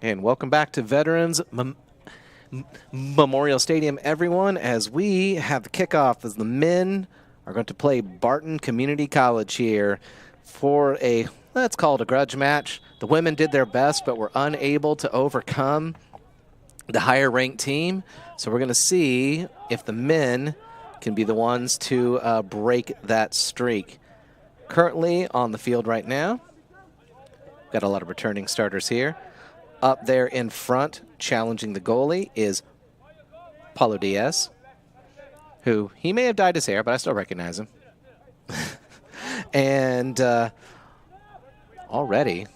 And welcome back to Veterans Memorial Stadium, everyone, as we have the kickoff as the men are going to play Barton Community College here for a, let's call it a grudge match. The women did their best, but were unable to overcome the higher ranked team. So we're going to see if the men can be the ones to break that streak. Currently on the field right now, got a lot of returning starters here. Up there in front, challenging the goalie, is Paulo Diaz, who he may have dyed his hair, but I still recognize him. And already,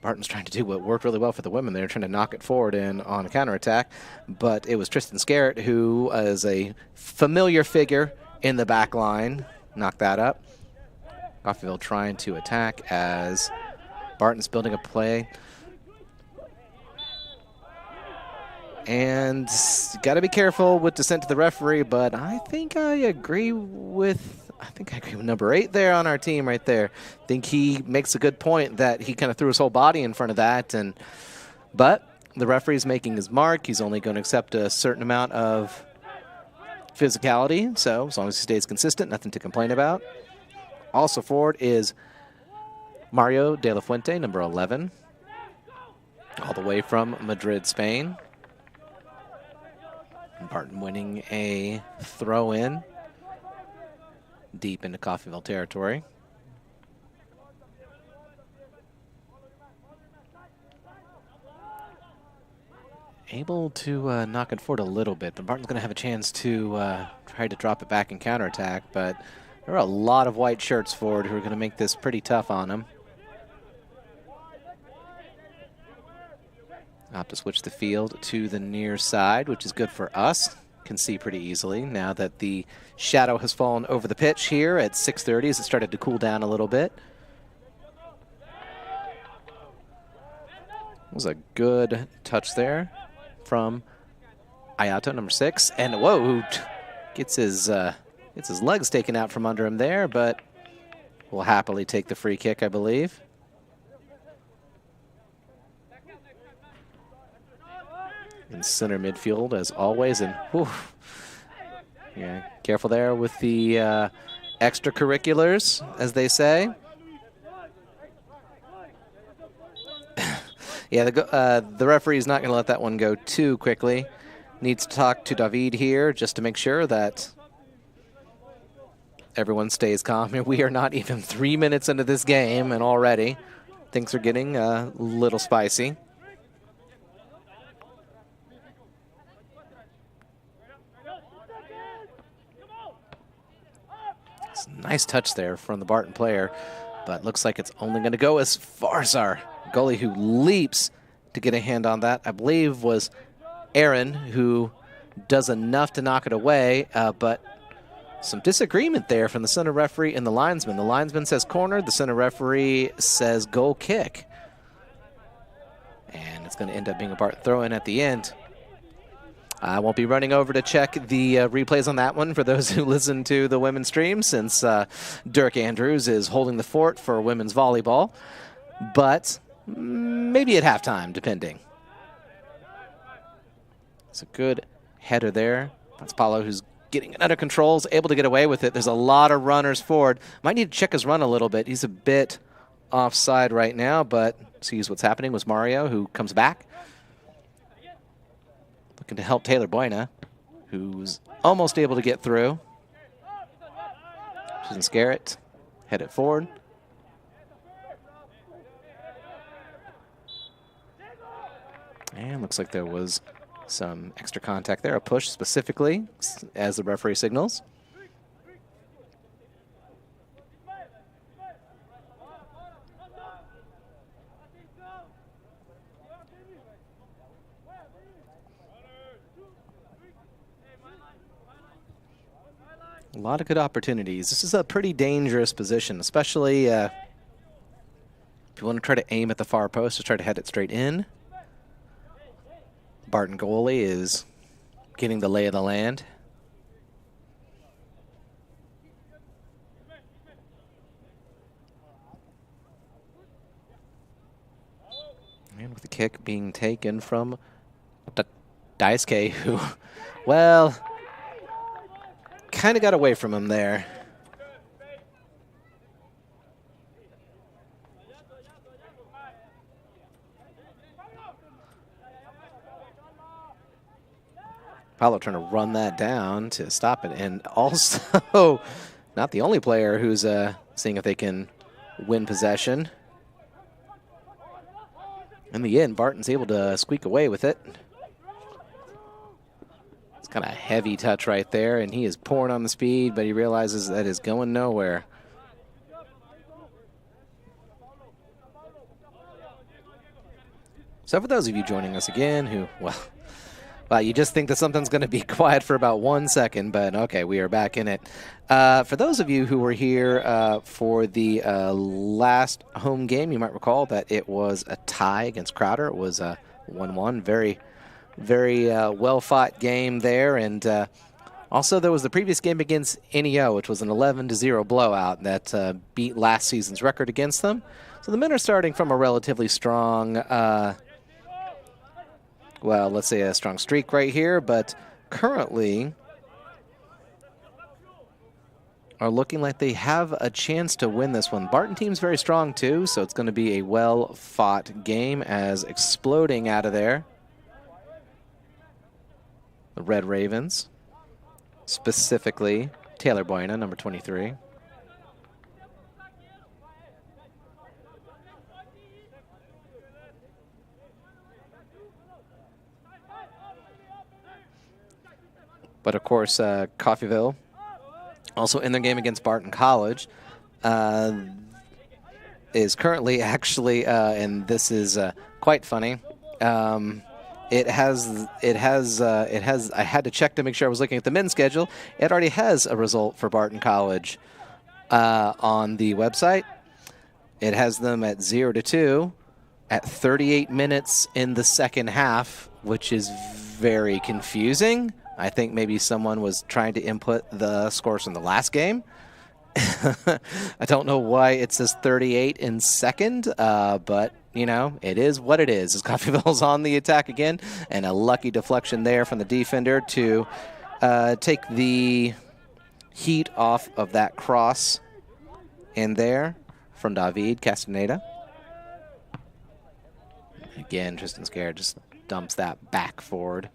Barton's trying to do what worked really well for the women. They're trying to knock it forward and on a counterattack, but it was Tristan Scarrett, who is a familiar figure in the back line. Knocked that up. Coffeyville trying to attack as Barton's building a play. And got to be careful with dissent to the referee, but I think I agree with number 8 there on our team right there. I think he makes a good point that he kind of threw his whole body in front of that. But the referee's making his mark. He's only going to accept a certain amount of physicality. So as long as he stays consistent, nothing to complain about. Also forward is Mario De La Fuente, number 11, all the way from Madrid, Spain. Barton winning a throw-in deep into Coffeyville territory. Able to knock it forward a little bit, but Barton's going to have a chance to try to drop it back in counterattack, but there are a lot of white shirts forward who are going to make this pretty tough on him. I'll have to switch the field to the near side, which is good for us. Can see pretty easily now that the shadow has fallen over the pitch here at 6:30 as it started to cool down a little bit. It was a good touch there from Ayato, number 6. And whoa, gets his legs taken out from under him there, but will happily take the free kick, I believe. In center midfield, as always, and whew, yeah, careful there with the extracurriculars, as they say. Yeah, the referee's not going to let that one go too quickly. Needs to talk to David here just to make sure that everyone stays calm. We are not even 3 minutes into this game, and already things are getting a little spicy. Nice touch there from the Barton player, but looks like it's only going to go as far as our goalie, who leaps to get a hand on that. I believe was Aaron, who does enough to knock it away, but some disagreement there from the center referee and the linesman. The linesman says corner, the center referee says goal kick. And it's going to end up being a Barton throw-in at the end. I won't be running over to check the replays on that one for those who listen to the women's stream, since Dirk Andrews is holding the fort for women's volleyball. But maybe at halftime, depending. It's a good header there. That's Paulo, who's getting it under control, is able to get away with it. There's a lot of runners forward. Might need to check his run a little bit. He's a bit offside right now, but sees what's happening with Mario, who comes back. Looking to help Taylor Buena, who's almost able to get through. Doesn't scare it. Head it forward. And looks like there was some extra contact there, a push specifically, as the referee signals. A lot of good opportunities. This is a pretty dangerous position, especially if you want to try to aim at the far post, just try to head it straight in. Barton goalie is getting the lay of the land. And with the kick being taken from Daisuke, who, well, kind of got away from him there. Paulo trying to run that down to stop it, and also not the only player who's seeing if they can win possession. In the end, Barton's able to squeak away with it. It's kind of a heavy touch right there, and he is pouring on the speed, but he realizes that is going nowhere. So for those of you joining us again who, well, Well, you just think that something's going to be quiet for about 1 second, but okay, we are back in it. For those of you who were here for the last home game, you might recall that it was a tie against Crowder. It was a 1-1, very, very well-fought game there. And also there was the previous game against NEO, which was an 11-0 blowout that beat last season's record against them. So the men are starting from a relatively strong well, let's say a strong streak right here, but currently are looking like they have a chance to win this one. Barton team's very strong too, so it's going to be a well-fought game as exploding out of there. The Red Ravens, specifically Taylor Buena, number 23. But of course, Coffeyville, also in their game against Barton College, is currently actually, and this is quite funny. I had to check to make sure I was looking at the men's schedule. It already has a result for Barton College on the website. It has them at 0-2 at 38 minutes in the second half, which is very confusing. I think maybe someone was trying to input the scores from the last game. I don't know why it says 38 in second, but, you know, it is what it is. As Coffeyville's on the attack again, and a lucky deflection there from the defender to take the heat off of that cross in there from David Castaneda. Again, Tristan Scare just dumps that back forward.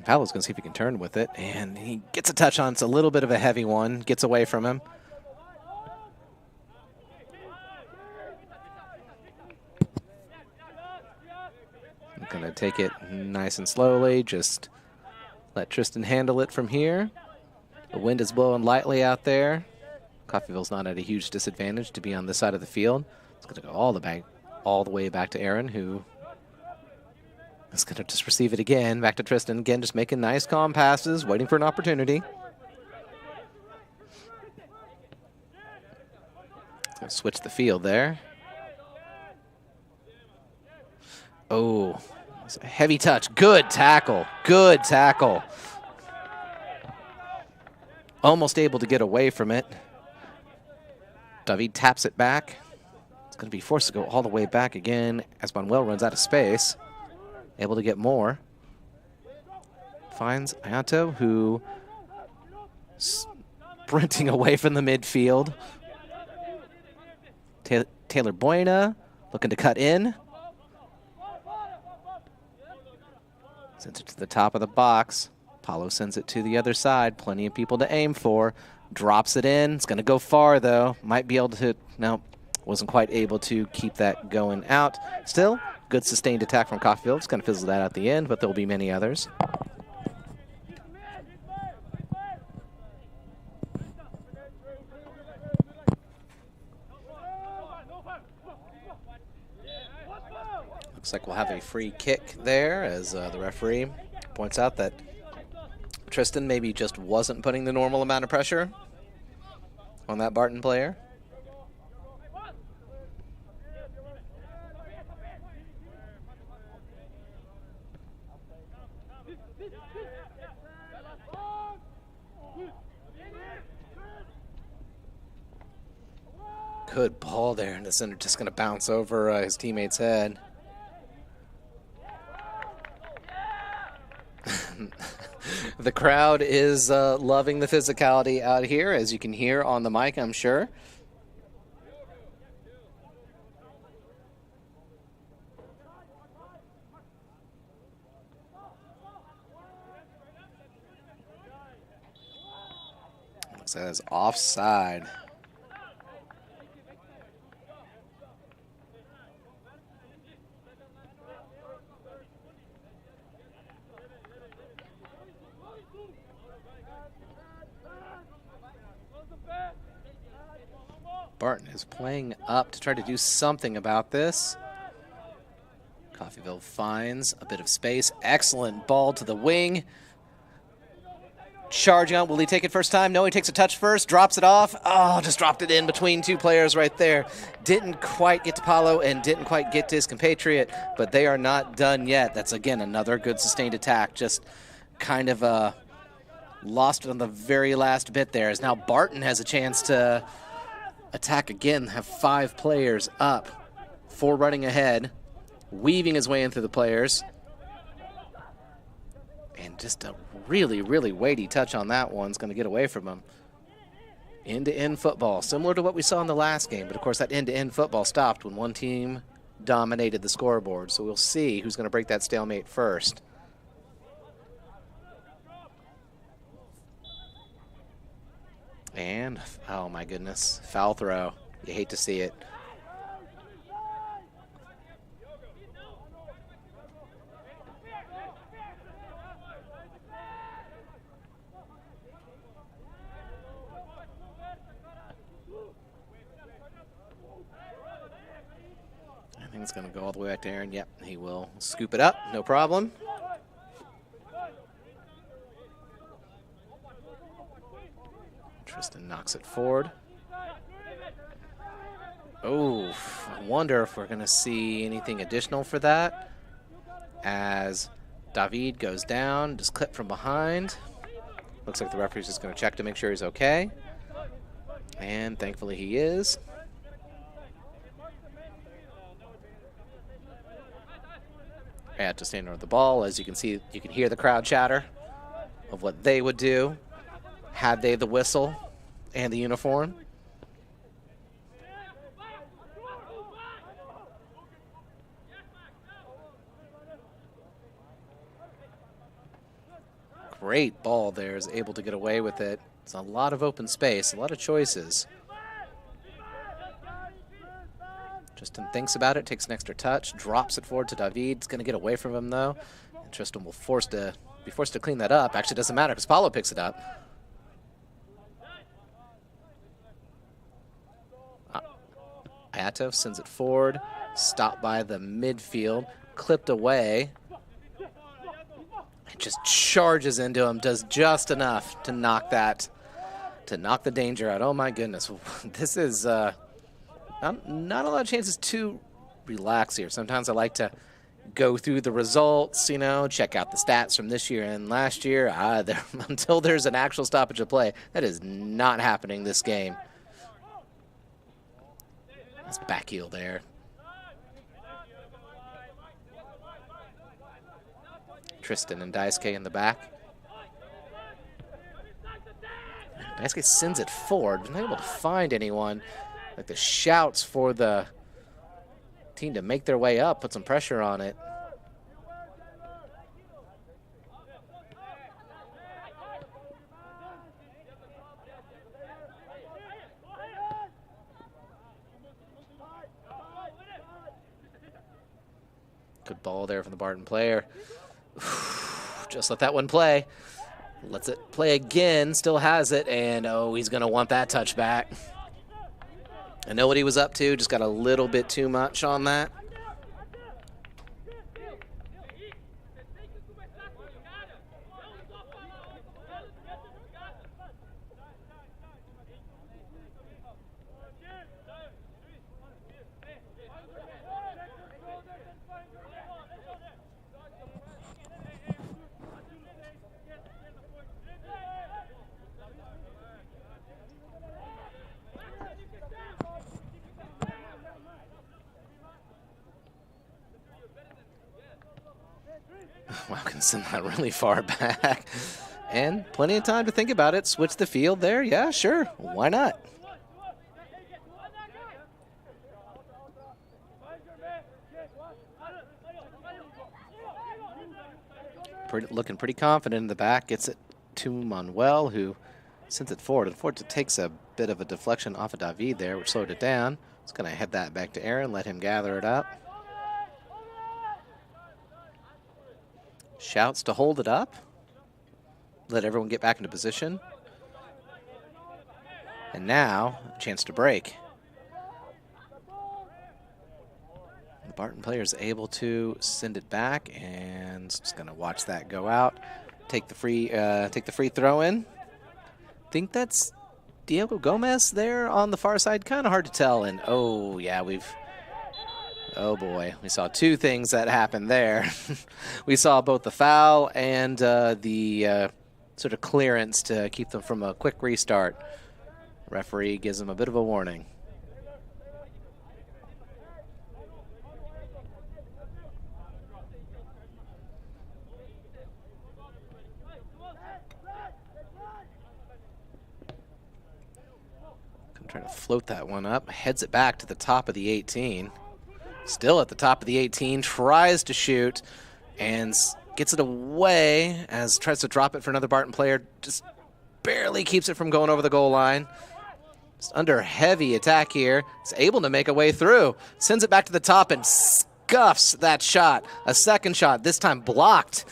Paolo's going to see if he can turn with it, and he gets a touch on. It's a little bit of a heavy one. Gets away from him. I'm going to take it nice and slowly. Just let Tristan handle it from here. The wind is blowing lightly out there. Coffeyville's not at a huge disadvantage to be on this side of the field. It's going to go all the way back to Aaron, who is going to just receive it again. Back to Tristan. Again, just making nice, calm passes, waiting for an opportunity. Going to switch the field there. Oh, it's a heavy touch. Good tackle. Good tackle. Almost able to get away from it. David taps it back. It's going to be forced to go all the way back again as Manuel runs out of space. Able to get more. Finds Ayato, who sprinting away from the midfield. Taylor Buena looking to cut in. Sends it to the top of the box. Paulo sends it to the other side. Plenty of people to aim for. Drops it in. It's going to go far, though. Might be able to... No, wasn't quite able to keep that going out. Still, good sustained attack from Coffeyville. It's going to fizzle that out the end, but there will be many others. Looks like we'll have a free kick there as the referee points out that Tristan maybe just wasn't putting the normal amount of pressure on that Barton player. Good ball there, and the center just going to bounce over his teammate's head. The crowd is loving the physicality out here, as you can hear on the mic, I'm sure. It says offside. Barton is playing up to try to do something about this. Coffeyville finds a bit of space. Excellent ball to the wing. Charging out. Will he take it first time? No, he takes a touch first, drops it off. Oh, just dropped it in between two players right there. Didn't quite get to Paulo and didn't quite get to his compatriot, but they are not done yet. That's, again, another good sustained attack. Just kind of lost it on the very last bit there. As now Barton has a chance to attack again, have 5 players up, 4 running ahead, weaving his way in through the players. And just a really, really weighty touch on that one's going to get away from him. End-to-end football, similar to what we saw in the last game, but of course that end-to-end football stopped when one team dominated the scoreboard. So we'll see who's going to break that stalemate first. And, oh my goodness, foul throw. You hate to see it. I think it's going to go all the way back to Aaron. Yep, he will scoop it up, no problem. Tristan knocks it forward. Oh, I wonder if we're going to see anything additional for that. As David goes down, just clipped from behind. Looks like the referee's just going to check to make sure he's okay. And thankfully he is. Had to stand under the ball. As you can see, you can hear the crowd chatter of what they would do had they the whistle and the uniform. Great ball there, is able to get away with it. It's a lot of open space, a lot of choices. Tristan thinks about it, takes an extra touch, drops it forward to David. It's going to get away from him, though. And Tristan will be forced to clean that up. Actually, it doesn't matter because Paulo picks it up. Ayato sends it forward, stopped by the midfield, clipped away. It just charges into him, does just enough to knock the danger out. Oh my goodness, this is not a lot of chances to relax here. Sometimes I like to go through the results, you know, check out the stats from this year and last year. Until there's an actual stoppage of play, that is not happening this game. It's back heel there. Tristan and Daisuke in the back. Daisuke sends it forward, but not able to find anyone. Like the shouts for the team to make their way up, put some pressure on it. Good ball there from the Barton player. Just let that one play. Lets it play again, still has it, and oh, he's going to want that touch back. I know what he was up to, just got a little bit too much on that. Wilkinson not really far back. And plenty of time to think about it. Switch the field there. Yeah, sure. Why not? Looking pretty confident in the back. Gets it to Manuel, who sends it forward. And forward takes a bit of a deflection off of David there, which slowed it down. It's going to head that back to Aaron, let him gather it up. Shouts to hold it up. Let everyone get back into position. And now, a chance to break. Barton player is able to send it back, and just gonna watch that go out. Take the free throw in. Think that's Diego Gomez there on the far side. Kind of hard to tell. And oh yeah, oh boy, we saw two things that happened there. We saw both the foul and the sort of clearance to keep them from a quick restart. Referee gives them a bit of a warning. Trying to float that one up, heads it back to the top of the 18. Still at the top of the 18, tries to shoot and gets it away as tries to drop it for another Barton player. Just barely keeps it from going over the goal line. Just under heavy attack here. Is able to make a way through. Sends it back to the top and scuffs that shot. A second shot, this time blocked.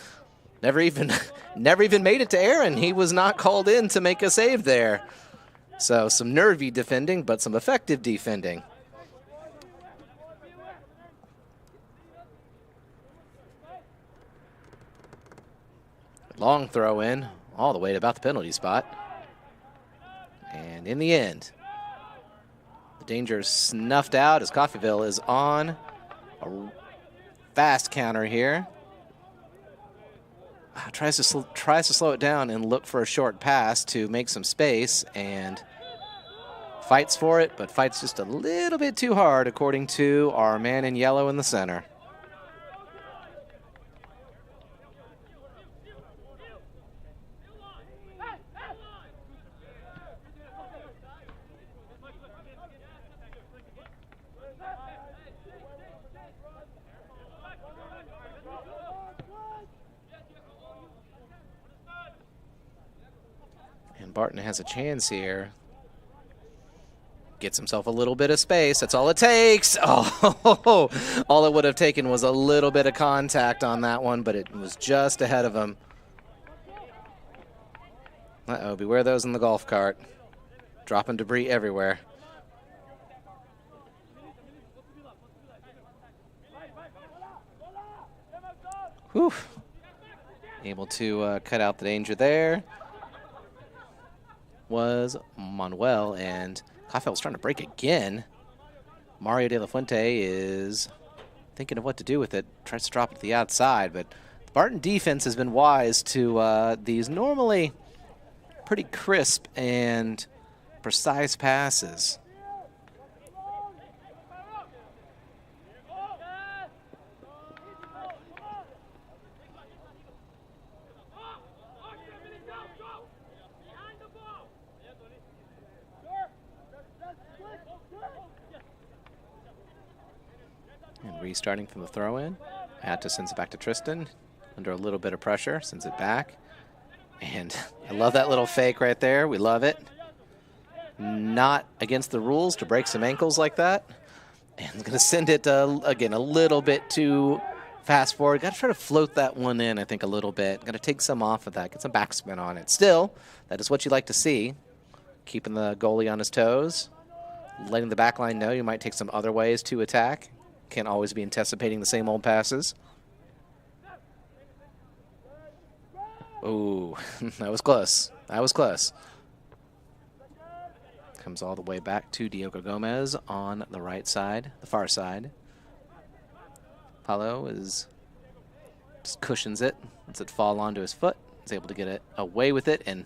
Never even made it to Aaron. He was not called in to make a save there. So some nervy defending, but some effective defending. Long throw in, all the way to about the penalty spot. And in the end, the danger is snuffed out as Coffeyville is on a fast counter here. Tries to slow it down and look for a short pass to make some space, and fights for it, but fights just a little bit too hard, according to our man in yellow in the center. Barton has a chance here. Gets himself a little bit of space. That's all it takes. Oh, all it would have taken was a little bit of contact on that one, but it was just ahead of him. Uh-oh, beware those in the golf cart. Dropping debris everywhere. Whew. Able to cut out the danger there was Manuel, and Coffeyville's trying to break again. Mario De La Fuente is thinking of what to do with it. Tries to drop it to the outside, but the Barton defense has been wise to these normally pretty crisp and precise passes. And restarting from the throw-in. Hatta sends it back to Tristan under a little bit of pressure, sends it back. And I love that little fake right there. We love it. Not against the rules to break some ankles like that. And I'm going to send it, again, a little bit too fast forward. Got to try to float that one in, I think, a little bit. Got to take some off of that, get some backspin on it. Still, that is what you like to see. Keeping the goalie on his toes. Letting the back line know you might take some other ways to attack. Can't always be anticipating the same old passes. Ooh, that was close. That was close. Comes all the way back to Diego Gomez on the right side, the far side. Paulo just cushions it, lets it fall onto his foot. He's able to get it away with it, and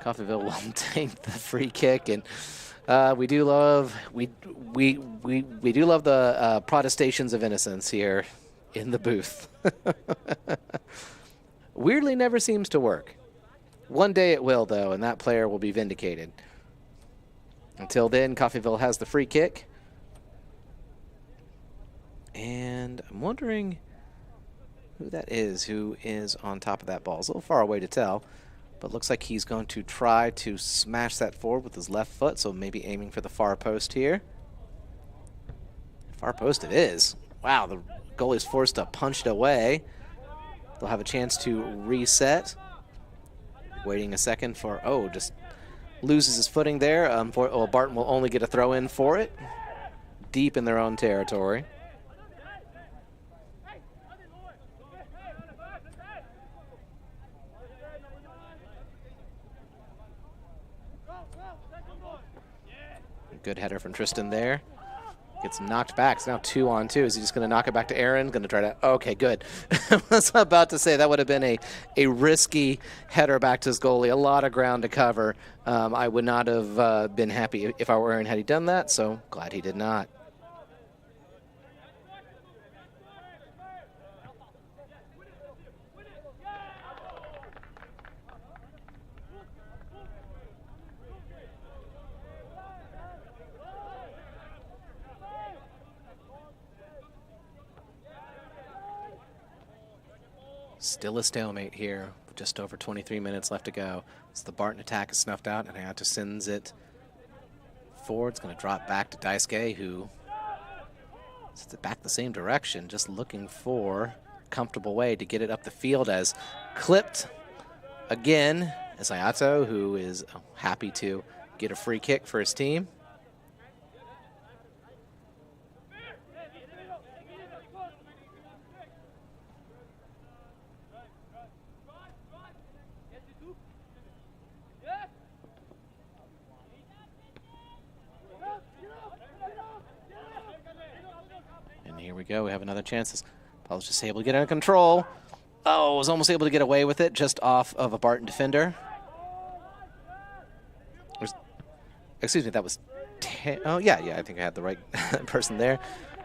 Coffeyville will take the free kick. And we do love the protestations of innocence here in the booth. Weirdly never seems to work. One day it will, though, and that player will be vindicated. Until then, Coffeyville has the free kick. And I'm wondering who that is, who is on top of that ball. It's a little far away to tell, but looks like he's going to try to smash that forward with his left foot, so maybe aiming for the far post here. Far post it is. Wow, the goalie's forced to punch it away. They'll have a chance to reset. Waiting a second for, just loses his footing there. Barton will only get a throw in for it. deep in their own territory. Good header from Tristan there. Gets knocked back. It's now 2-on-2. Is he just going to knock it back to Aaron? Going to try to... Okay, good. I was about to say that would have been a risky header back to his goalie. A lot of ground to cover. I would not have been happy if I were Aaron had he done that, so glad he did not. Still a stalemate here, just over 23 minutes left to go. So the Barton attack is snuffed out, and Hayato sends it forward. It's going to drop back to Daisuke, who sends it back the same direction, just looking for a comfortable way to get it up the field, as clipped again as Hayato, who is happy to get a free kick for his team. Here we go. We have another chance. Paul's just able to get under control. Oh, was almost able to get away with it, just off of a Barton defender. Excuse me, that was... Oh, yeah, I think I had the right person there.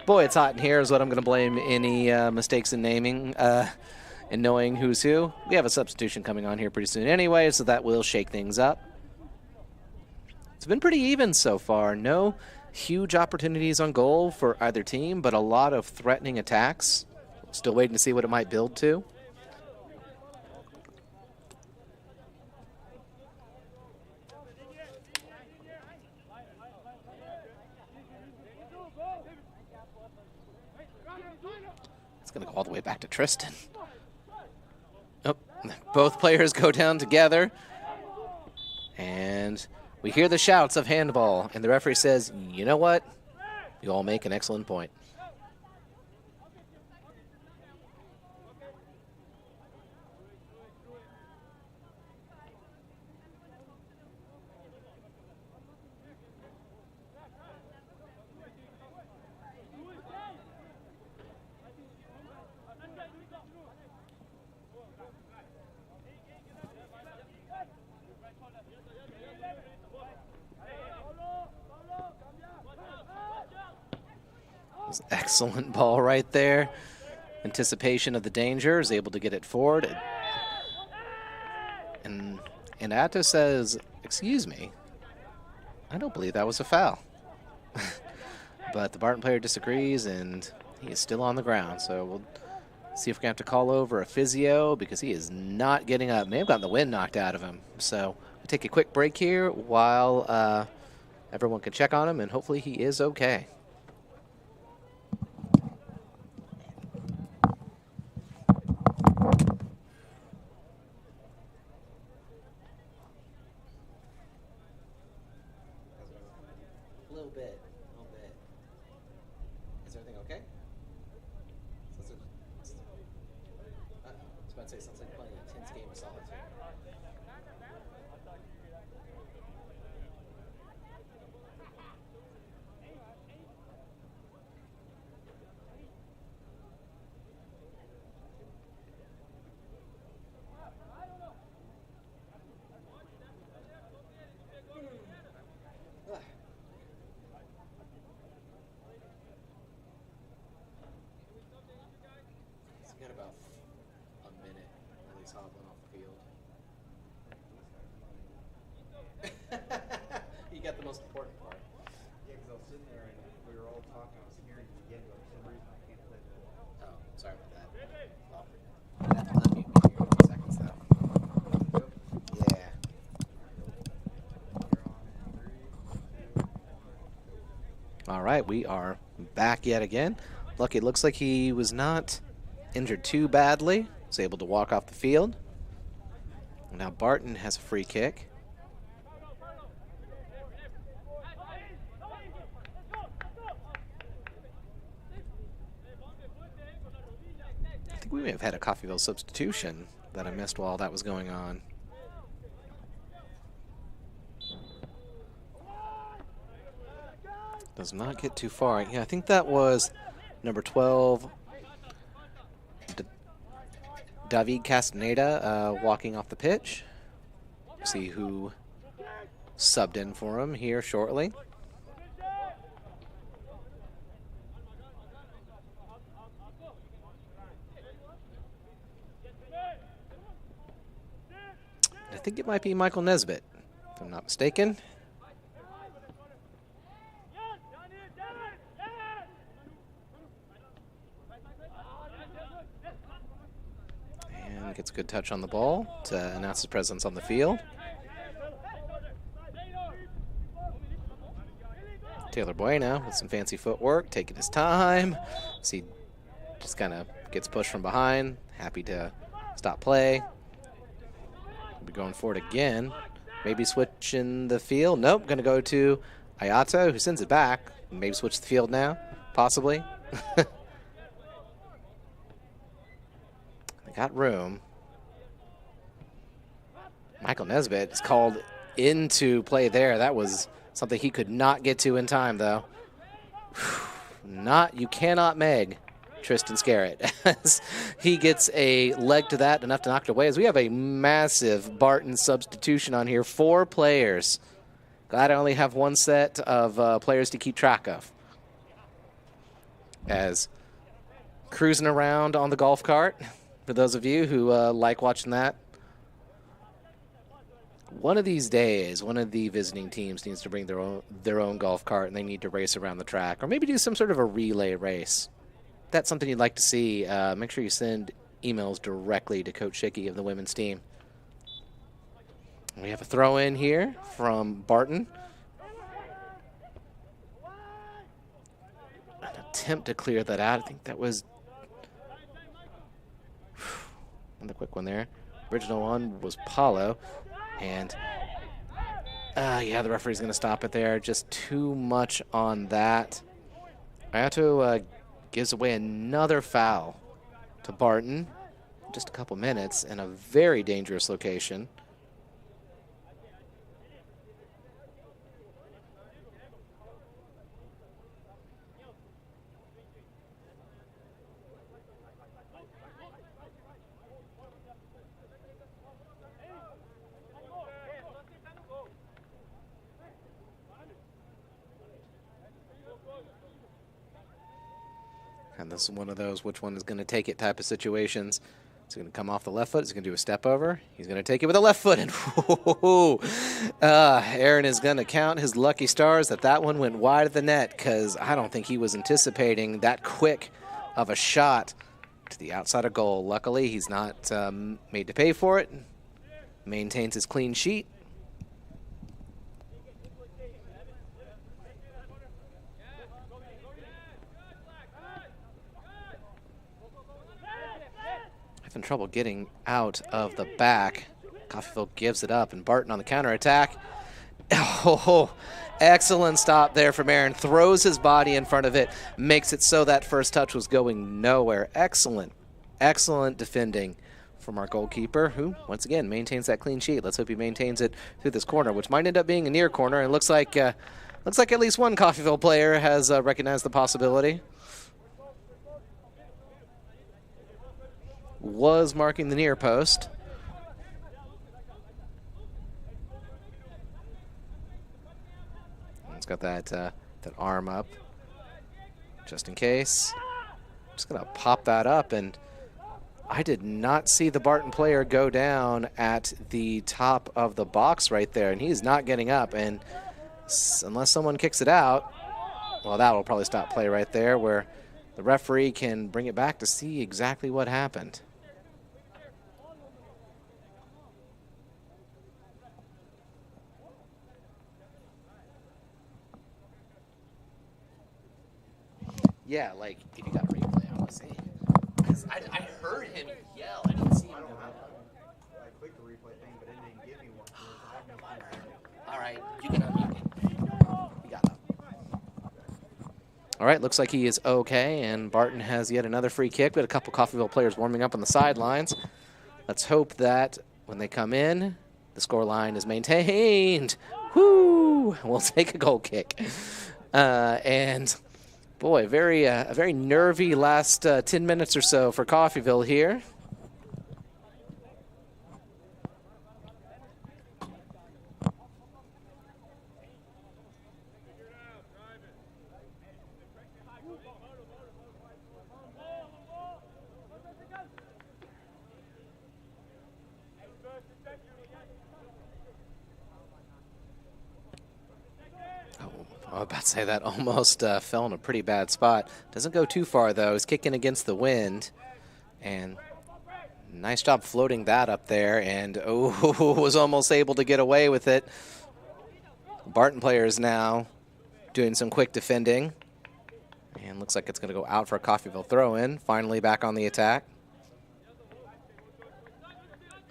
Boy, it's hot in here is what I'm going to blame any mistakes in naming and knowing who's who. We have a substitution coming on here pretty soon anyway, so that will shake things up. It's been pretty even so far. No huge opportunities on goal for either team, but a lot of threatening attacks. Still waiting to see what it might build to. It's going to go all the way back to Tristan. Oh, both players go down together. And we hear the shouts of handball, and the referee says, you know what? You all make an excellent point. Excellent ball right there. Anticipation of the danger, is able to get it forward. And Atto says, excuse me, I don't believe that was a foul. But the Barton player disagrees, and he is still on the ground. So we'll see if we have to call over a physio, because he is not getting up. May have gotten the wind knocked out of him. So we'll take a quick break here while everyone can check on him, and hopefully he is okay. You got the most important part. Yeah, because I was sitting there and we were all talking. I was hearing you again, but for some reason I can't play that. Oh, sorry about that. Well, I have to unmute me here in a second, though. Yeah. All right, we are back yet again. Lucky, it looks like he was not injured too badly. Was able to walk off the field. Now Barton has a free kick. we may have had a Coffeyville substitution that I missed while that was going on. Does not get too far. Yeah, I think that was number 12, David Castaneda, walking off the pitch. See who subbed in for him here shortly. I think it might be Michael Nesbitt, if I'm not mistaken. And gets a good touch on the ball to announce his presence on the field. Taylor Bueno with some fancy footwork, taking his time. See, just kind of gets pushed from behind. Happy to stop play. We'll be going for it again. Maybe switching the field. Nope, going to go to Ayato, who sends it back. Maybe switch the field now, possibly. They got room. Michael Nesbitt is called into play there. That was something he could not get to in time, though. You cannot meg Tristan Scarrett. He gets a leg to that, enough to knock it away, as we have a massive Barton substitution on here. 4 players. Glad I only have one set of players to keep track of. As cruising around on the golf cart, for those of you who like watching that. One of these days, one of the visiting teams needs to bring their own golf cart, and they need to race around the track, or maybe do some sort of a relay race. If that's something you'd like to see, make sure you send emails directly to Coach Schicky of the women's team. We have a throw in here from Barton. An attempt to clear that out. I think that was another quick one there. Original one was Paulo. And, yeah, the referee's going to stop it there. Just too much on that. Ayato gives away another foul to Barton. Just a couple minutes in a very dangerous location. And this is one of those which one is going to take it type of situations. He's going to come off the left foot. He's going to do a step over. He's going to take it with the left foot. And Aaron is going to count his lucky stars that one went wide of the net, because I don't think he was anticipating that quick of a shot to the outside of goal. Luckily, he's not made to pay for it. Maintains his clean sheet. Having trouble getting out of the back. Coffeyville gives it up, and Barton on the counterattack. Oh, excellent stop there from Aaron. Throws his body in front of it, makes it so that first touch was going nowhere. Excellent, excellent defending from our goalkeeper, who, once again, maintains that clean sheet. Let's hope he maintains it through this corner, which might end up being a near corner. And looks like at least one Coffeyville player has recognized the possibility. Was marking the near post. It's got that arm up, just in case. Just gonna pop that up, and I did not see the Barton player go down at the top of the box right there, and he's not getting up. And unless someone kicks it out, well, that will probably stop play right there, where the referee can bring it back to see exactly what happened. Yeah, like, if you got a replay, I want to see. Because I heard him yell. I didn't see him go out. I clicked the replay thing, but it didn't give me one. All right, you can unmute it. You got that. All right, looks like he is okay, and Barton has yet another free kick, but a couple Coffeyville players warming up on the sidelines. Let's hope that when they come in, the scoreline is maintained. Whoo! We'll take a goal kick. And boy, a very nervy last 10 minutes or so for Coffeyville here. I was about to say that almost fell in a pretty bad spot. Doesn't go too far, though. It's kicking against the wind. And nice job floating that up there. And, oh, was almost able to get away with it. Barton players now doing some quick defending. And looks like it's going to go out for a Coffeyville throw-in. Finally back on the attack.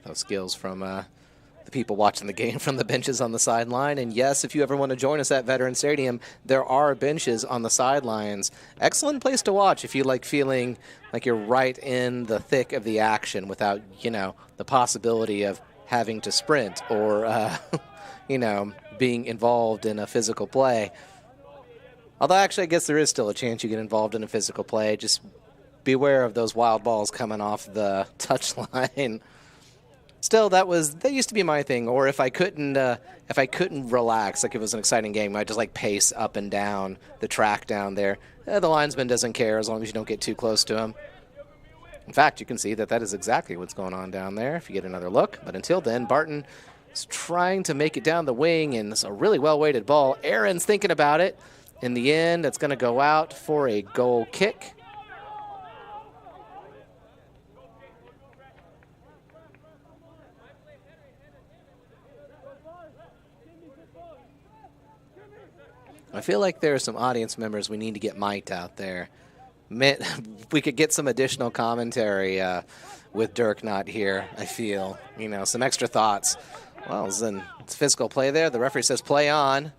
Those skills from the people watching the game from the benches on the sideline. And yes, if you ever want to join us at Veteran Stadium, there are benches on the sidelines. Excellent place to watch if you like feeling like you're right in the thick of the action without, you know, the possibility of having to sprint or, you know, being involved in a physical play. Although actually I guess there is still a chance you get involved in a physical play. Just beware of those wild balls coming off the touchline. Still, that used to be my thing. Or if I couldn't relax, like if it was an exciting game, I'd just like pace up and down the track down there. The linesman doesn't care as long as you don't get too close to him. In fact, you can see that is exactly what's going on down there if you get another look. But until then, Barton is trying to make it down the wing, and it's a really well-weighted ball. Aaron's thinking about it. In the end, it's going to go out for a goal kick. I feel like there are some audience members we need to get mic'd out there. We could get some additional commentary with Dirk not here, I feel. You know, some extra thoughts. Well, it's physical play there. The referee says play on.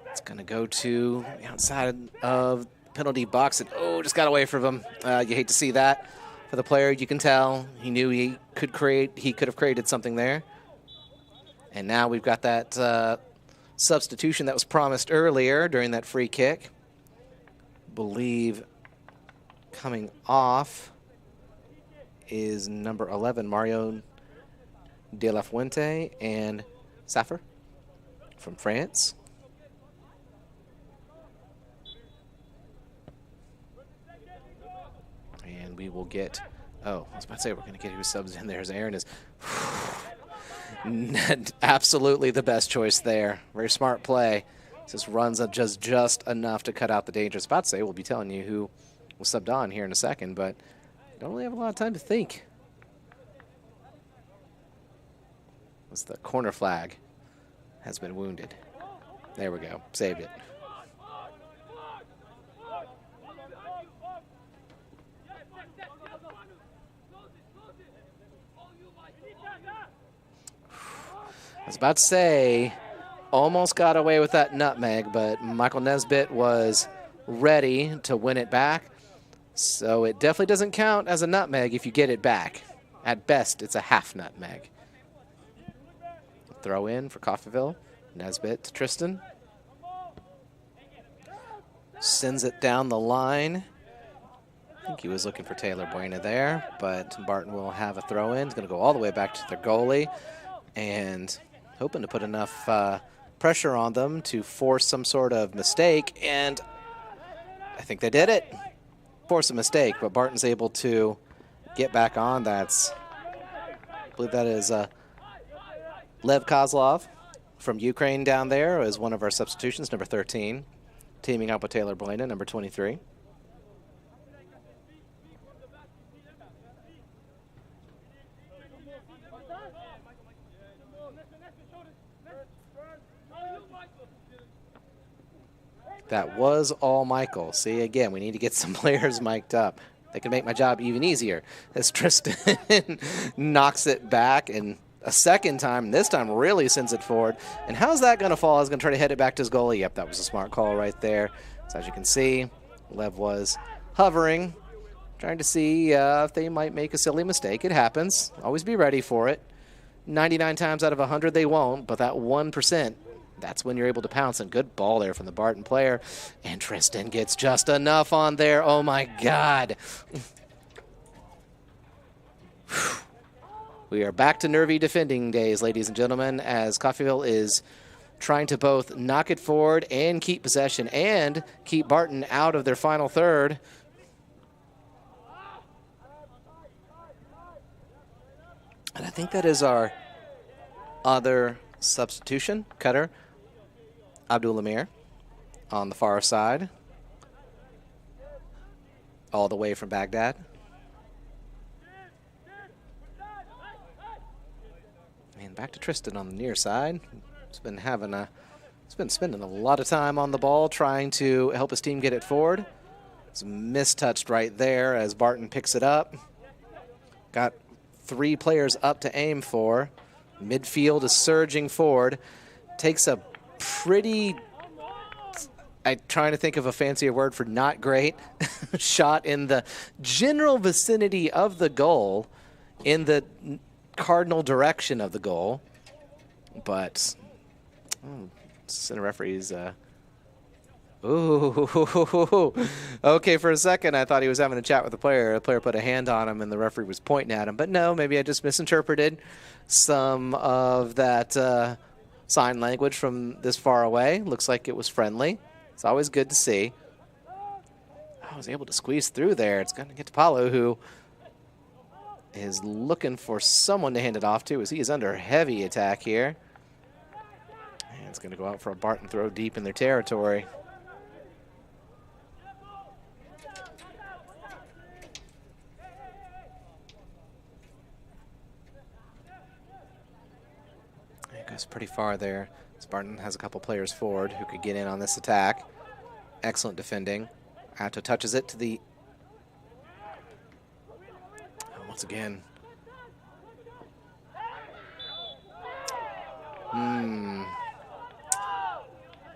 It's going to go to the outside of the penalty box. And, oh, just got away from him. You hate to see that for the player. You can tell he knew he could have created something there. And now we've got that substitution that was promised earlier during that free kick. Believe coming off is number 11, Mario De La Fuente, and Saffer from France. And we will get, oh, I was about to say we're going to get who subs in there as Aaron is. Absolutely the best choice there. Very smart play. Just runs up just enough to cut out the danger. I was about to say we'll be telling you who was subbed on here in a second, but you don't really have a lot of time to think. It's the corner flag has been wounded. There we go. Saved it. I was about to say, almost got away with that nutmeg, but Michael Nesbitt was ready to win it back. So it definitely doesn't count as a nutmeg if you get it back. At best, it's a half nutmeg. Throw in for Coffeyville. Nesbitt to Tristan. Sends it down the line. I think he was looking for Taylor Buena there, but Barton will have a throw in. It's going to go all the way back to their goalie. And hoping to put enough pressure on them to force some sort of mistake, and I think they did it. Force a mistake, but Barton's able to get back on. I believe that is Lev Kozlov from Ukraine down there is one of our substitutions, number 13, teaming up with Taylor Buena, number 23. That was all Michael. See, again, we need to get some players mic'd up. They can make my job even easier as Tristan knocks it back, and a second time. This time really sends it forward. And how's that going to fall? I was going to try to head it back to his goalie. Yep, that was a smart call right there. So as you can see, Lev was hovering, trying to see if they might make a silly mistake. It happens. Always be ready for it. 99 times out of 100 they won't, but that 1%, that's when you're able to pounce. And good ball there from the Barton player. And Tristan gets just enough on there. Oh, my God. We are back to nervy defending days, ladies and gentlemen, as Coffeyville is trying to both knock it forward and keep possession and keep Barton out of their final third. And I think that is our other substitution, cutter, Abdul Amir, on the far side, all the way from Baghdad. And back to Tristan on the near side. He's been spending a lot of time on the ball trying to help his team get it forward. It's mistouched right there as Barton picks it up. Got 3 players up to aim for. Midfield is surging forward. Takes a pretty, I'm trying to think of a fancier word for not great, shot in the general vicinity of the goal, in the cardinal direction of the goal. But center referee's ooh. Okay, for a second I thought he was having a chat with the player. The player put a hand on him and the referee was pointing at him. But no, maybe I just misinterpreted some of that sign language from this far away. Looks like it was friendly. It's always good to see. I was able to squeeze through there. It's going to get to Paulo, who is looking for someone to hand it off to as he is under heavy attack here. And it's going to go out for a Barton throw deep in their territory. It goes pretty far there. Barton has a couple players forward who could get in on this attack. Excellent defending. Atto touches it to the... once again.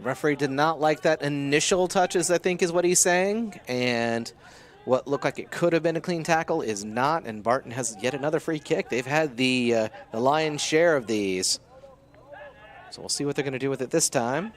Referee did not like that initial touches, I think is what he's saying. And what looked like it could have been a clean tackle is not. And Barton has yet another free kick. They've had the lion's share of these. So we'll see what they're going to do with it this time.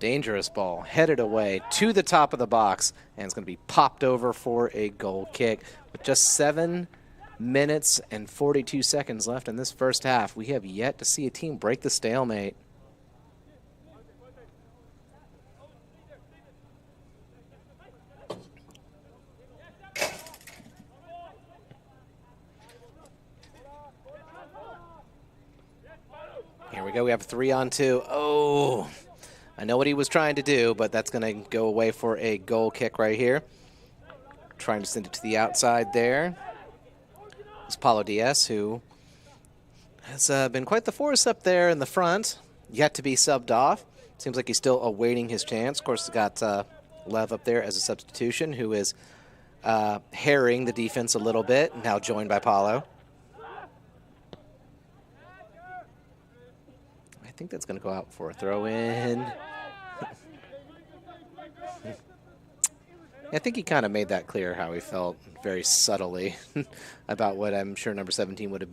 Dangerous ball, headed away to the top of the box, and it's going to be popped over for a goal kick. With just 7 minutes and 42 seconds left in this first half, we have yet to see a team break the stalemate. Here we go, we have 3-on-2. Oh! I know what he was trying to do, but that's going to go away for a goal kick right here. Trying to send it to the outside there. It's Paulo Diaz, who has been quite the force up there in the front. Yet to be subbed off. Seems like he's still awaiting his chance. Of course, got Lev up there as a substitution, who is harrying the defense a little bit, now joined by Paulo. I think that's going to go out for a throw-in. I think he kind of made that clear how he felt very subtly about what I'm sure number 17 would have,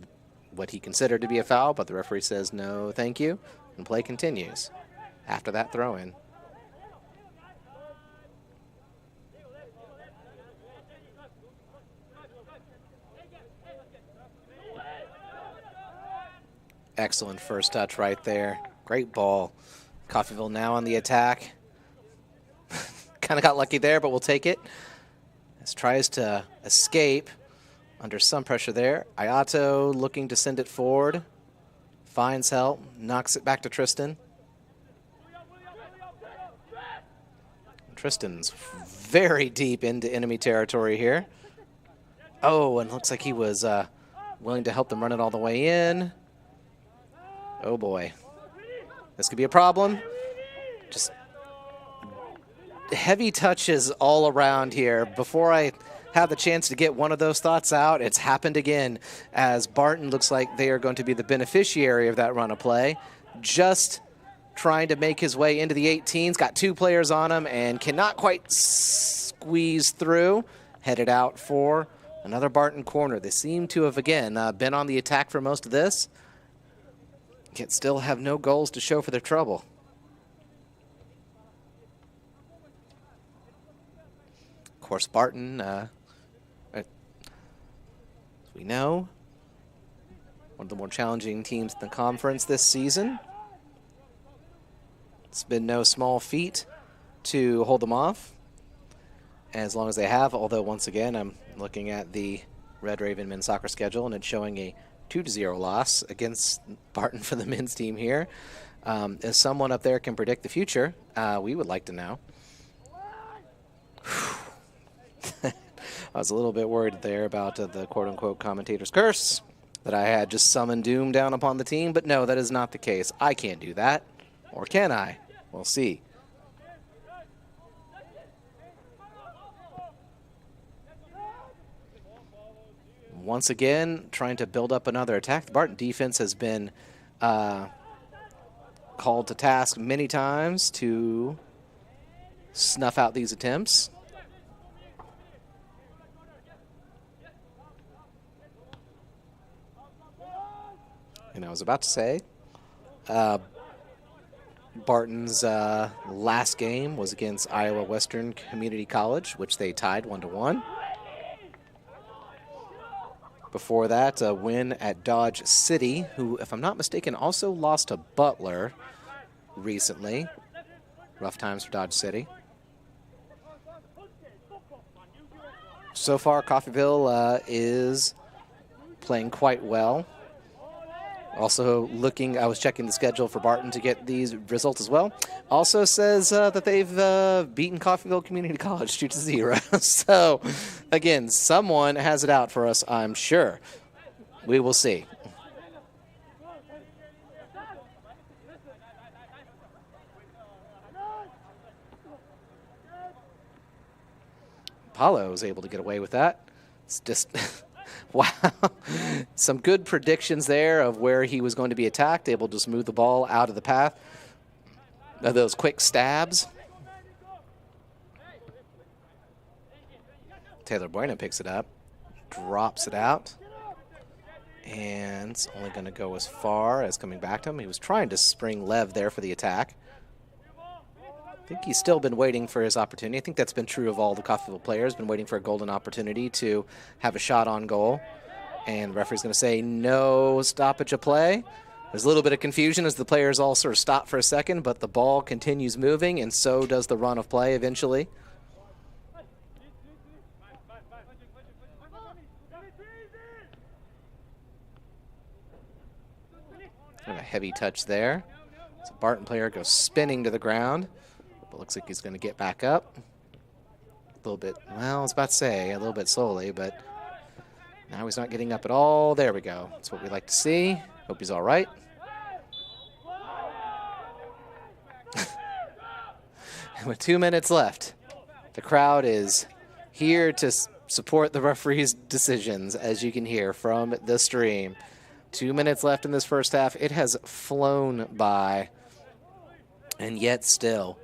what he considered to be a foul, but the referee says no, thank you, and play continues after that throw-in. Excellent first touch right there. Great ball. Coffeyville now on the attack. Kind of got lucky there, but we'll take it. As tries to escape under some pressure there. Ayato looking to send it forward. finds help, knocks it back to Tristan. Tristan's very deep into enemy territory here. Oh, and looks like he was willing to help them run it all the way in. Oh boy, this could be a problem. Just heavy touches all around here. Before I have the chance to get one of those thoughts out, it's happened again, as Barton looks like they are going to be the beneficiary of that run of play. Just trying to make his way into the 18s, got 2 players on him and cannot quite squeeze through. Headed out for another Barton corner. They seem to have, again, been on the attack for most of this, yet still have no goals to show for their trouble. Of course, Barton, as we know, one of the more challenging teams in the conference this season. It's been no small feat to hold them off, as long as they have, although once again, I'm looking at the Red Raven men's soccer schedule, and it's showing a 2-0 loss against Barton for the men's team here. If someone up there can predict the future, we would like to know. I was a little bit worried there about the quote-unquote commentator's curse, that I had just summoned doom down upon the team, but no, that is not the case. I can't do that. Or can I? We'll see. Once again, trying to build up another attack. The Barton defense has been called to task many times to snuff out these attempts. And I was about to say, Barton's last game was against Iowa Western Community College, which they tied 1-1. Before that, a win at Dodge City, who, if I'm not mistaken, also lost to Butler recently. Rough times for Dodge City. So far, Coffeyville is playing quite well. Also looking, I was checking the schedule for Barton to get these results as well. Also says that they've beaten Coffeyville Community College 2-0. So, again, someone has it out for us, I'm sure. We will see. Paulo was able to get away with that. It's just... Wow, some good predictions there of where he was going to be attacked, able to smooth the ball out of the path of those quick stabs. Taylor Bueno picks it up, drops it out, and it's only going to go as far as coming back to him. He was trying to spring Lev there for the attack. I think he's still been waiting for his opportunity. I think that's been true of all the Coffeyville players, been waiting for a golden opportunity to have a shot on goal. And the referee's going to say no stoppage of play. There's a little bit of confusion as the players all sort of stop for a second, but the ball continues moving, and so does the run of play eventually. And a heavy touch there. So Barton player goes spinning to the ground. But looks like he's going to get back up. A little bit, well, I was about to say, a little bit slowly, but now he's not getting up at all. There we go. That's what we like to see. Hope he's all right. With 2 minutes left, the crowd is here to support the referee's decisions, as you can hear from the stream. 2 minutes left in this first half. It has flown by, and yet still,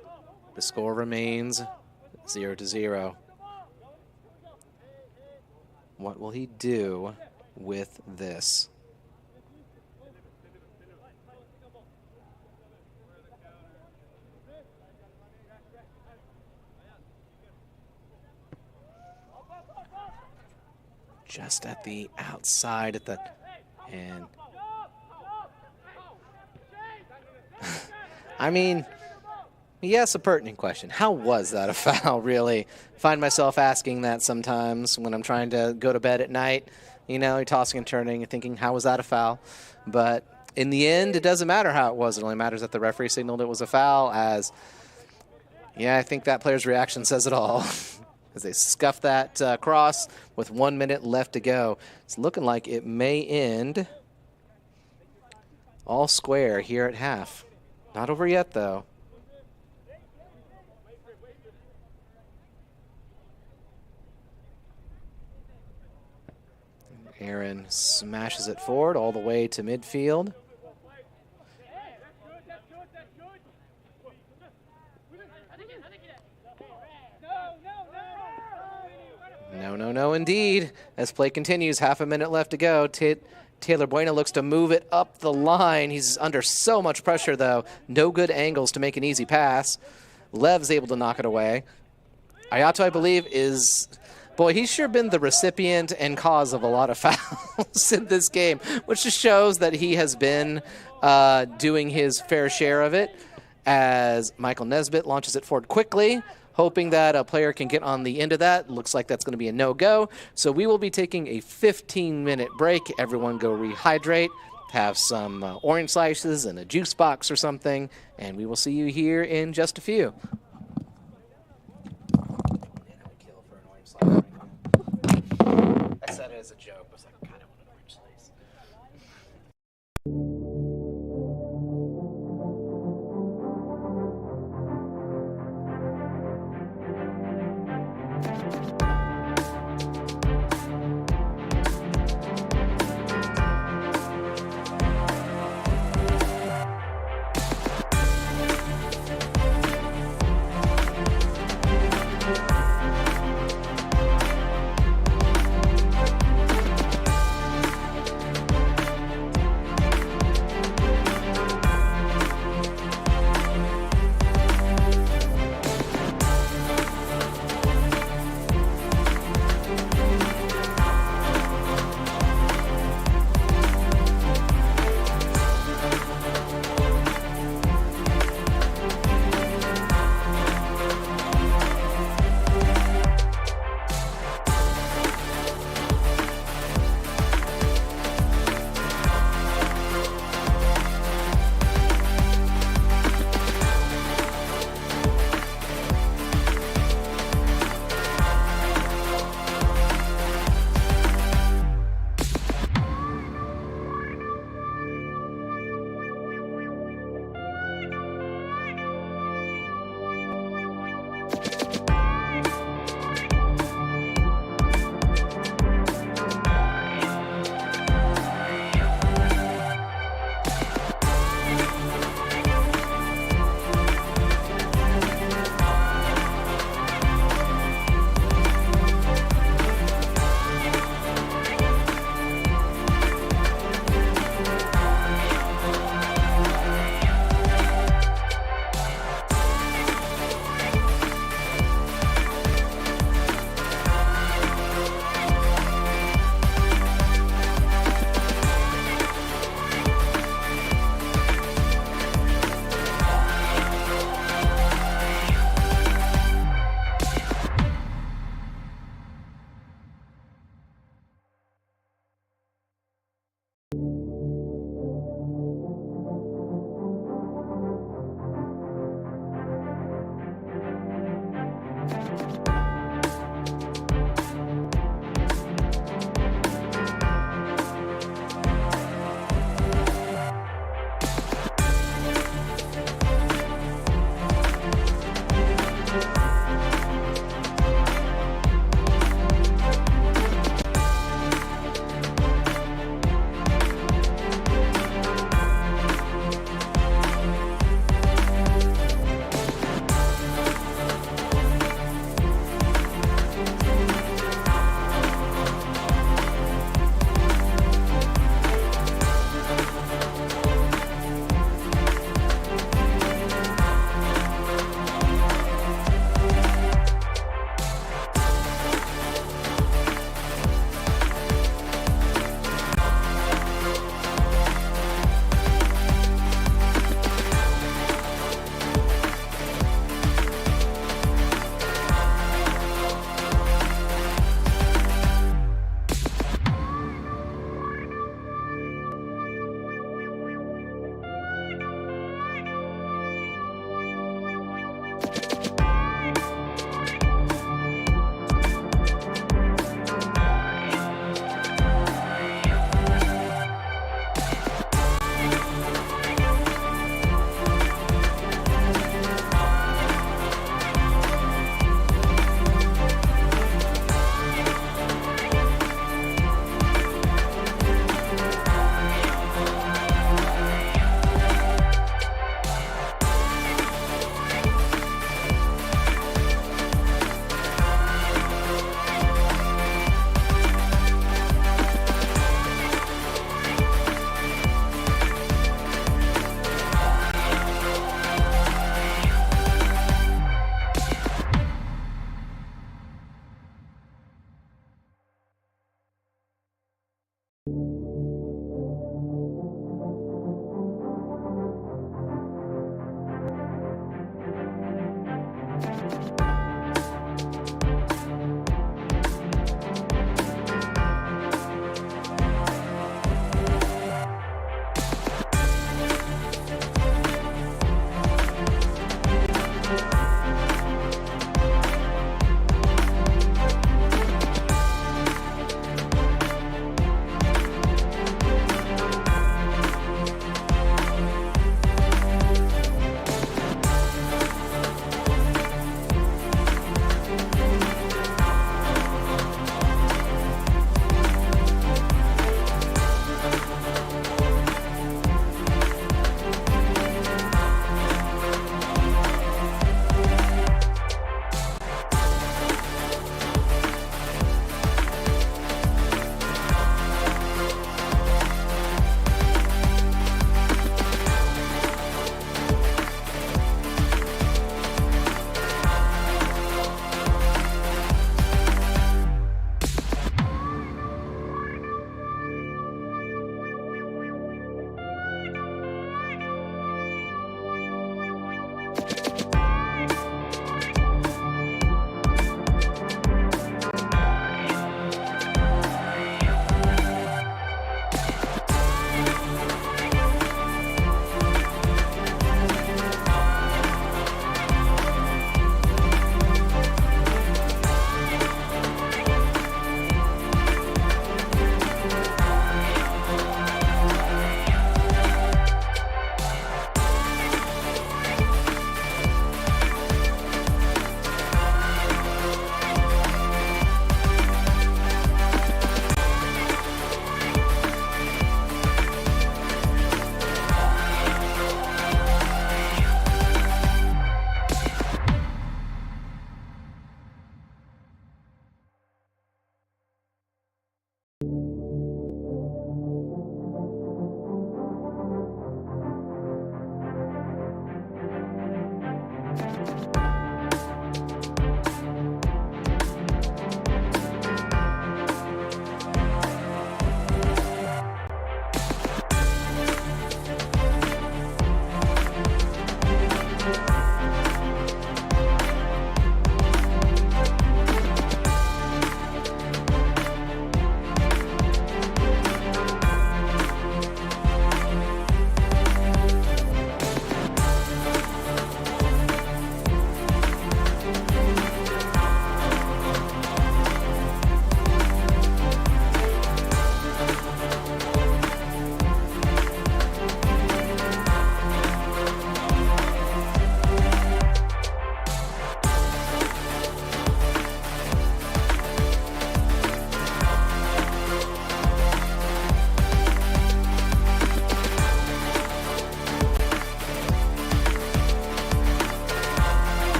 the score remains 0-0. What will he do with this? Just at the outside at the and I mean, yes, a pertinent question. How was that a foul, really? Find myself asking that sometimes when I'm trying to go to bed at night. You know, you're tossing and turning and thinking, how was that a foul? But in the end, it doesn't matter how it was. It only matters that the referee signaled it was a foul as, yeah, I think that player's reaction says it all. As they scuff that cross with 1 minute left to go. It's looking like it may end all square here at half. Not over yet, though. Aaron smashes it forward all the way to midfield. No, indeed. As play continues, half a minute left to go. Taylor Bueno looks to move it up the line. He's under so much pressure, though. No good angles to make an easy pass. Lev's able to knock it away. Ayato, I believe, is... Boy, he's sure been the recipient and cause of a lot of fouls in this game, which just shows that he has been doing his fair share of it, as Michael Nesbitt launches it forward quickly, hoping that a player can get on the end of that. Looks like that's going to be a no-go. So we will be taking a 15-minute break. Everyone go rehydrate, have some orange slices and a juice box or something, and we will see you here in just a few. I said it as a joke. I was like, God, I want an orange slice.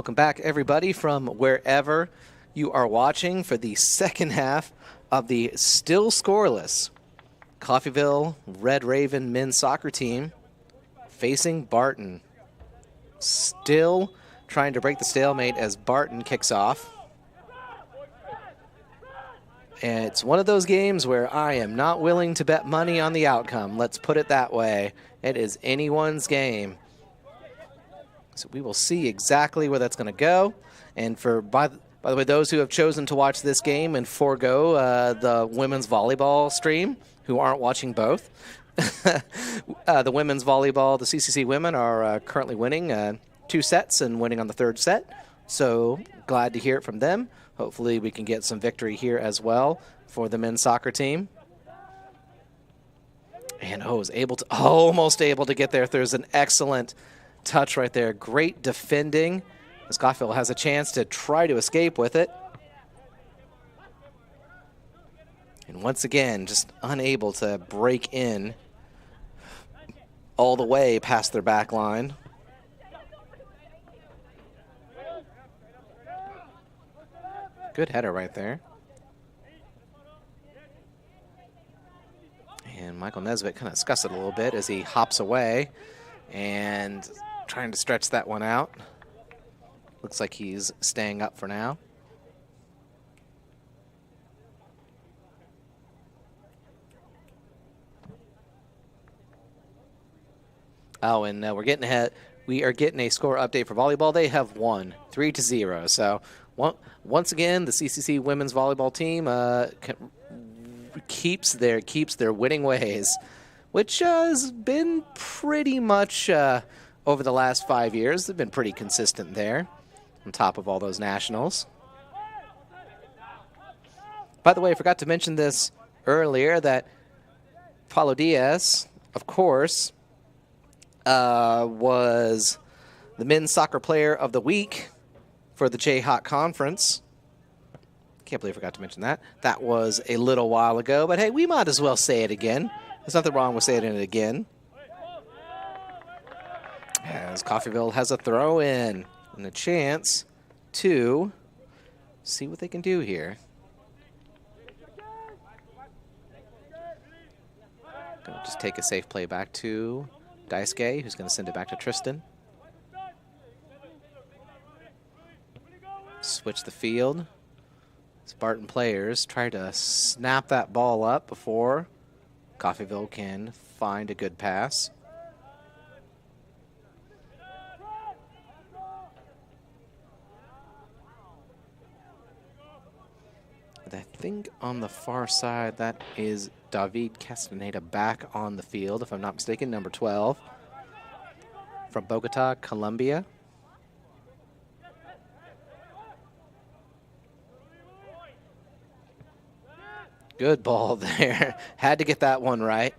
Welcome back, everybody, from wherever you are watching for the second half of the still scoreless Coffeyville Red Raven men's soccer team facing Barton. Still trying to break the stalemate as Barton kicks off. And it's one of those games where I am not willing to bet money on the outcome. Let's put it that way. It is anyone's game. So we will see exactly where that's going to go. And by the way, those who have chosen to watch this game and forego the women's volleyball stream, who aren't watching both, the women's volleyball, the CCC women are currently winning 2 sets and winning on the 3rd set. So glad to hear it from them. Hopefully we can get some victory here as well for the men's soccer team. And was almost able to get there. There's an excellent touch right there. Great defending as Coffeyville has a chance to try to escape with it. And once again, just unable to break in all the way past their back line. Good header right there. And Michael Nesbitt kind of scuffs it a little bit as he hops away and trying to stretch that one out. Looks like he's staying up for now. Oh, and we're getting ahead. We are getting a score update for volleyball. They have won 3-0. So once again, the CCC women's volleyball team keeps their winning ways, which has been pretty much over the last 5 years. They've been pretty consistent there on top of all those nationals. By the way, I forgot to mention this earlier that Paulo Diaz, of course, was the men's soccer player of the week for the Jayhawk Conference. Can't believe I forgot to mention that. That was a little while ago, but hey, we might as well say it again. There's nothing wrong with saying it again. As Coffeyville has a throw in and a chance to see what they can do here. Gonna just take a safe play back to Daisuke, who's going to send it back to Tristan. Switch the field. Barton players try to snap that ball up before Coffeyville can find a good pass. I think on the far side, that is David Castaneda back on the field, if I'm not mistaken, number 12 from Bogota, Colombia. Good ball there. Had to get that one right.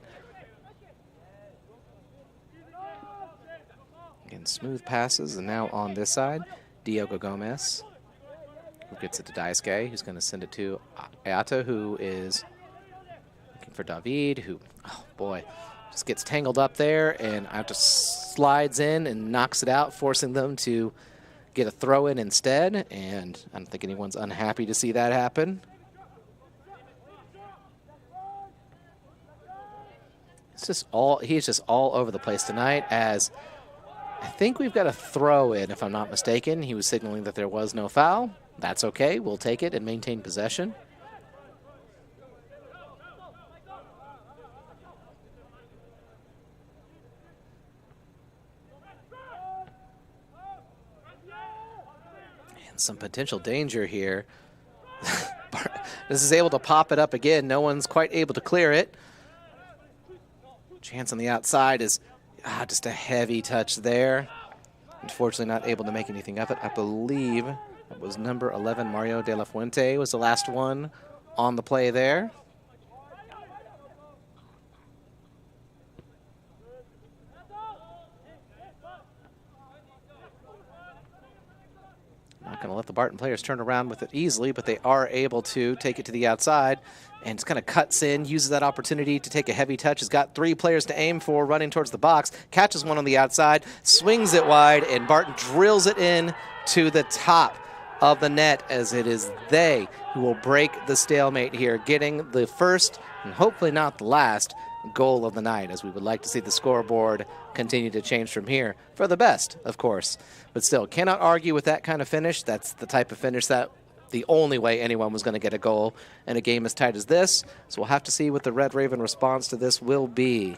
Again, smooth passes, and now on this side, Diogo Gomez, who gets it to Daisuke, who's going to send it to Ayata, who is looking for David, who, oh boy, just gets tangled up there, and Ayata slides in and knocks it out, forcing them to get a throw in instead, and I don't think anyone's unhappy to see that happen. He's just all over the place tonight, as I think we've got a throw in, if I'm not mistaken. He was signaling that there was no foul. That's okay. We'll take it and maintain possession. And some potential danger here. This is able to pop it up again. No one's quite able to clear it. Chance on the outside is just a heavy touch there. Unfortunately not able to make anything of it. I believe it was number 11, Mario De La Fuente, was the last one on the play there. Not going to let the Barton players turn around with it easily, but they are able to take it to the outside. And just kind of cuts in, uses that opportunity to take a heavy touch. Has got 3 players to aim for, running towards the box. Catches one on the outside, swings it wide, and Barton drills it in to the top of the net, as it is they who will break the stalemate here, getting the first and hopefully not the last goal of the night, as we would like to see the scoreboard continue to change from here for the best, of course. But still, cannot argue with that kind of finish. That's the type of finish that the only way anyone was going to get a goal in a game as tight as this. So we'll have to see what the Red Raven response to this will be.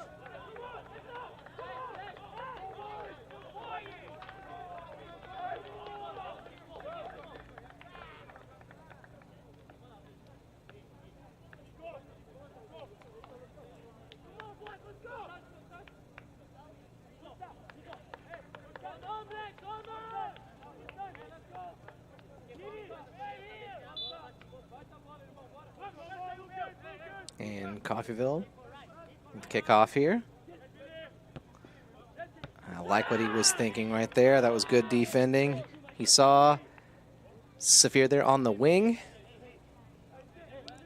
And Coffeyville with the kickoff here. I like what he was thinking right there. That was good defending. He saw Saphir there on the wing,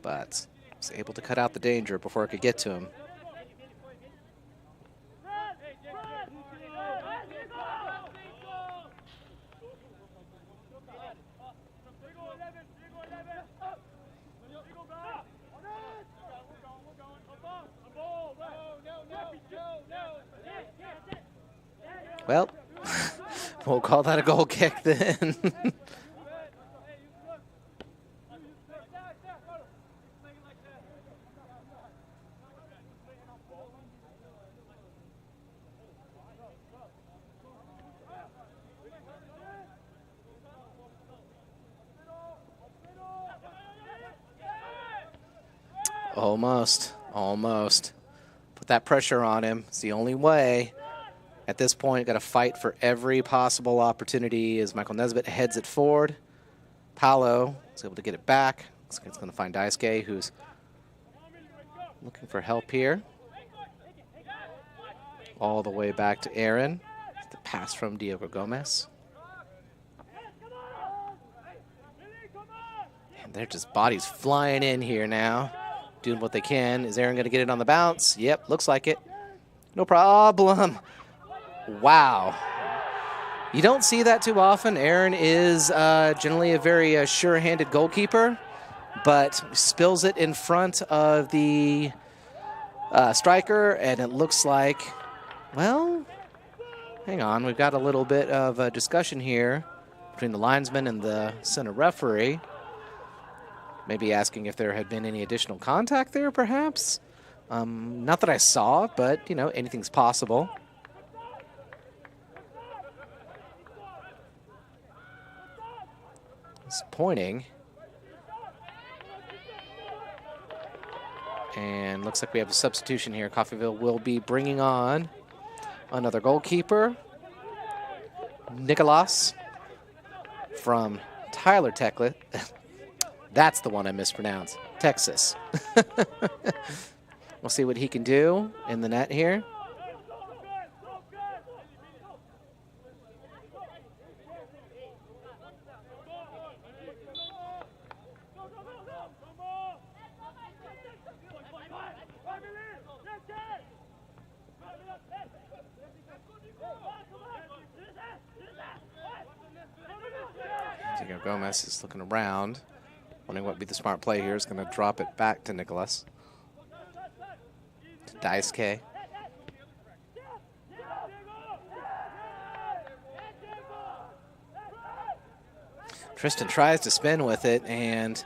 but was able to cut out the danger before it could get to him. Well, we'll call that a goal kick then. Almost, almost. Put that pressure on him. It's the only way. At this point, got to fight for every possible opportunity as Michael Nesbitt heads it forward. Paolo is able to get it back. Looks like it's going to find Daisuke, who's looking for help here. All the way back to Aaron. The pass from Diego Gomez. And they're just bodies flying in here now, doing what they can. Is Aaron going to get it on the bounce? Yep, looks like it. No problem. Wow. You don't see that too often. Aaron is generally a very sure-handed goalkeeper, but spills it in front of the striker, and it looks like, well, hang on. We've got a little bit of a discussion here between the linesman and the center referee. Maybe asking if there had been any additional contact there, perhaps. Not that I saw, but, you know, anything's possible. It's pointing. And looks like we have a substitution here. Coffeyville will be bringing on another goalkeeper. Nicholas from Tyler, Texas. That's the one I mispronounced. Texas. We'll see what he can do in the net here. Diego Gomez is looking around, wondering what would be the smart play here. Is going to drop it back to Nicholas. To Daisuke. Tristan tries to spin with it, and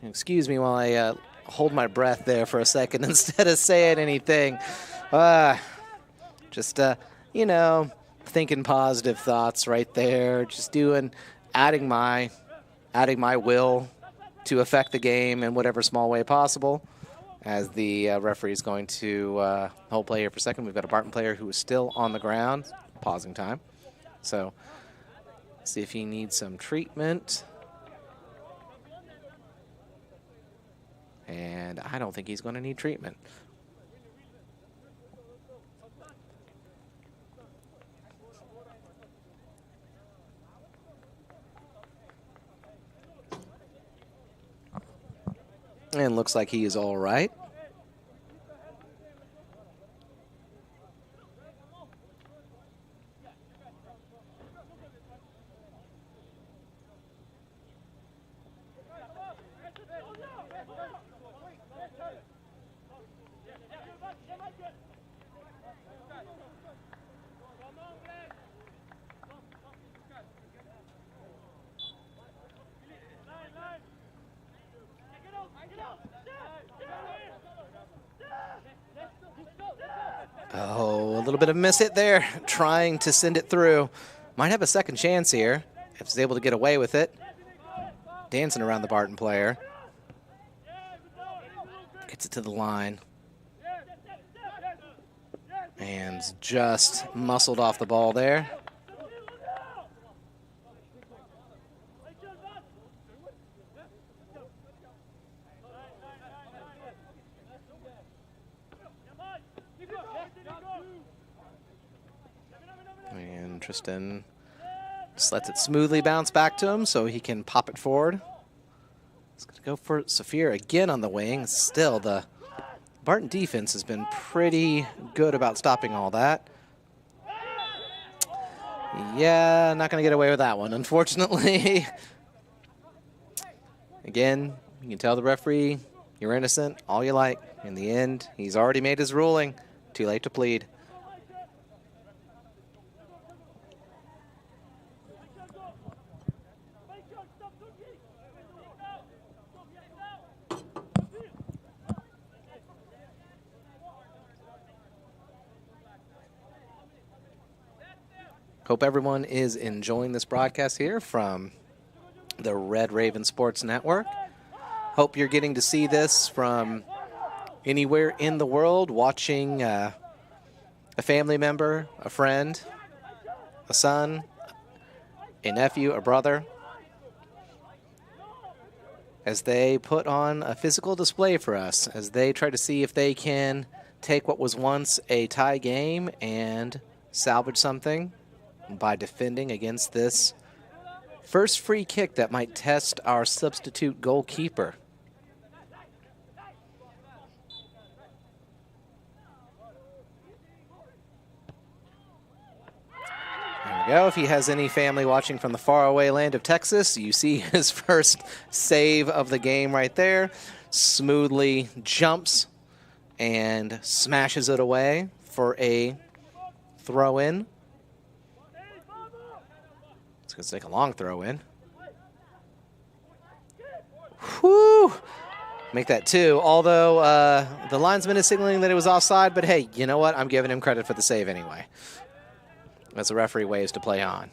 excuse me while I hold my breath there for a second instead of saying anything. You know, thinking positive thoughts right there. Just adding my will to affect the game in whatever small way possible. As the referee is going to hold play here for a second. We've got a Barton player who is still on the ground. Pausing time. So, see if he needs some treatment. And I don't think he's going to need treatment. And looks like he is all right. little bit of miss hit there, trying to send it through. Might have a second chance here if he's able to get away with it. Dancing around the Barton player. Gets it to the line. And just muscled off the ball there. And Tristan just lets it smoothly bounce back to him so he can pop it forward. He's going to go for Saphir again on the wing. Still, the Barton defense has been pretty good about stopping all that. Yeah, not going to get away with that one, unfortunately. Again, you can tell the referee you're innocent, all you like. In the end, he's already made his ruling. Too late to plead. Hope everyone is enjoying this broadcast here from the Red Raven Sports Network. Hope you're getting to see this from anywhere in the world, watching a family member, a friend, a son, a nephew, a brother, as they put on a physical display for us, as they try to see if they can take what was once a tie game and salvage something by defending against this first free kick that might test our substitute goalkeeper. There we go. If he has any family watching from the faraway land of Texas, you see his first save of the game right there. Smoothly jumps and smashes it away for a throw-in. It's going to take a long throw in. Whew! Make that 2. Although the linesman is signaling that it was offside, but hey, you know what? I'm giving him credit for the save anyway. As the referee waves to play on.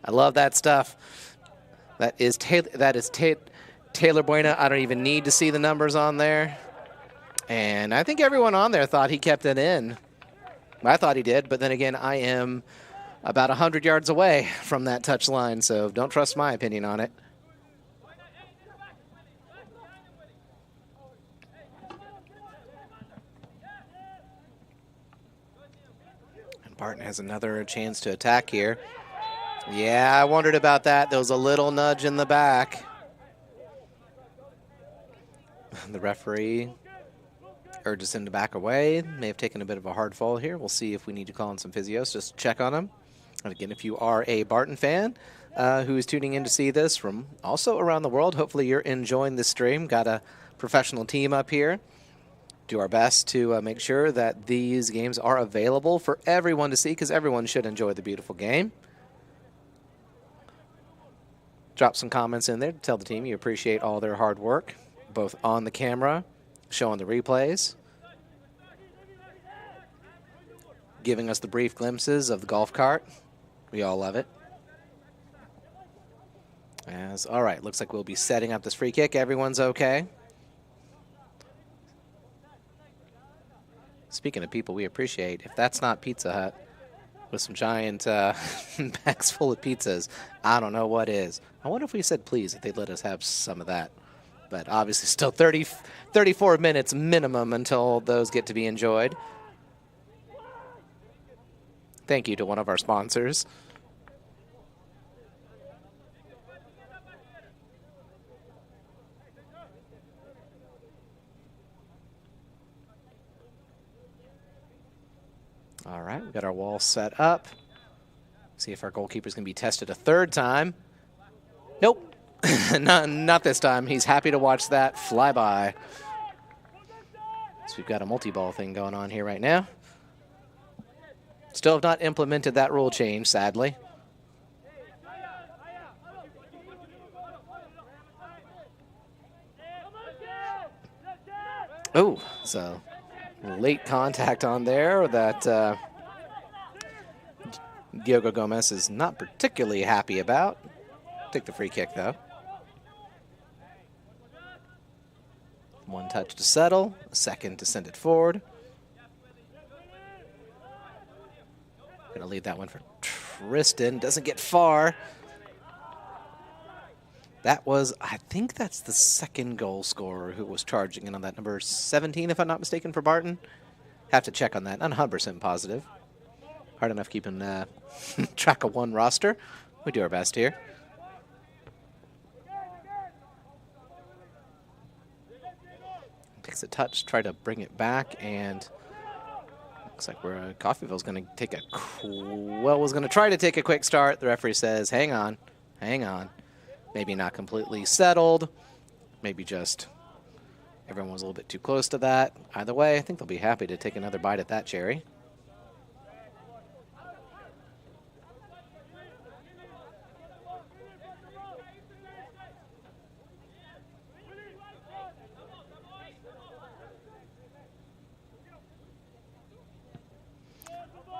I love that stuff. That is Taylor Buena. I don't even need to see the numbers on there. And I think everyone on there thought he kept it in. I thought he did, but then again, I am about 100 yards away from that touch line, so don't trust my opinion on it. And Barton has another chance to attack here. Yeah, I wondered about that. There was a little nudge in the back. The referee urges him to back away. May have taken a bit of a hard fall here. We'll see if we need to call in some physios, just check on him. And again, if you are a Barton fan who is tuning in to see this from also around the world, hopefully you're enjoying this stream. Got a professional team up here. Do our best to make sure that these games are available for everyone to see, because everyone should enjoy the beautiful game. Drop some comments in there to tell the team you appreciate all their hard work, both on the camera, showing the replays, giving us the brief glimpses of the golf cart. We all love it. All right, looks like we'll be setting up this free kick. Everyone's okay. Speaking of people we appreciate, if that's not Pizza Hut with some giant bags full of pizzas, I don't know what is. I wonder if we said please, if they'd let us have some of that. But obviously still 34 minutes minimum until those get to be enjoyed. Thank you to one of our sponsors. All right, we got our wall set up. See if our goalkeeper's going to be tested a third time. Nope. Not this time. He's happy to watch that fly by. So we've got a multi-ball thing going on here right now. Still have not implemented that rule change, sadly. Oh, so late contact on there that Diogo Gomez is not particularly happy about. Take the free kick, though. One touch to settle, a second to send it forward. Gonna leave that one for Tristan. Doesn't get far. That was, I think that's the second goal scorer who was charging in on that, number 17, if I'm not mistaken, for Barton. Have to check on that. Not 100% positive. Hard enough keeping track of one roster. We do our best here. Takes a touch, try to bring it back, and looks like Coffeyville's going to take was going to try to take a quick start. The referee says, hang on, hang on. Maybe not completely settled. Maybe just everyone was a little bit too close to that. Either way, I think they'll be happy to take another bite at that cherry.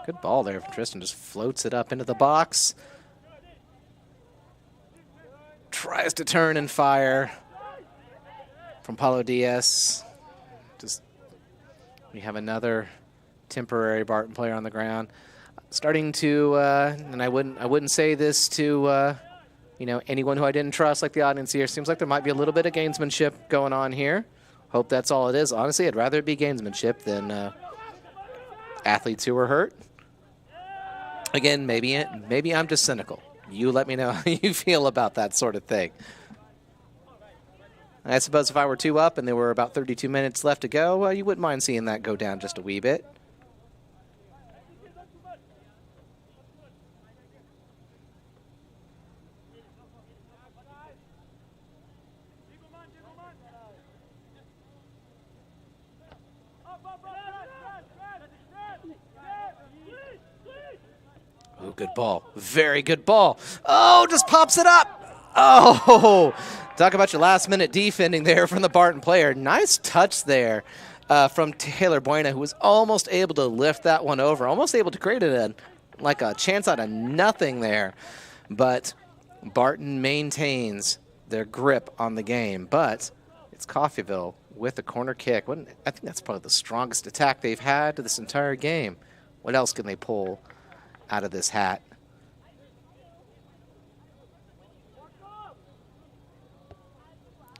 Good ball there from Tristan. Just floats it up into the box. Tries to turn and fire from Paulo Diaz. Just we have another temporary Barton player on the ground. Starting to, and I wouldn't say this to anyone who I didn't trust, like the audience here. Seems like there might be a little bit of gamesmanship going on here. Hope that's all it is. Honestly, I'd rather it be gamesmanship than athletes who were hurt. Again, maybe I'm just cynical. You let me know how you feel about that sort of thing. I suppose if I were 2 up and there were about 32 minutes left to go, you wouldn't mind seeing that go down just a wee bit. Oh, good ball. Very good ball. Oh, just pops it up. Oh, talk about your last-minute defending there from the Barton player. Nice touch there from Taylor Buena, who was almost able to lift that one over, almost able to create a chance out of nothing there. But Barton maintains their grip on the game. But it's Coffeyville with a corner kick. I think that's probably the strongest attack they've had to this entire game. What else can they pull out of this hat?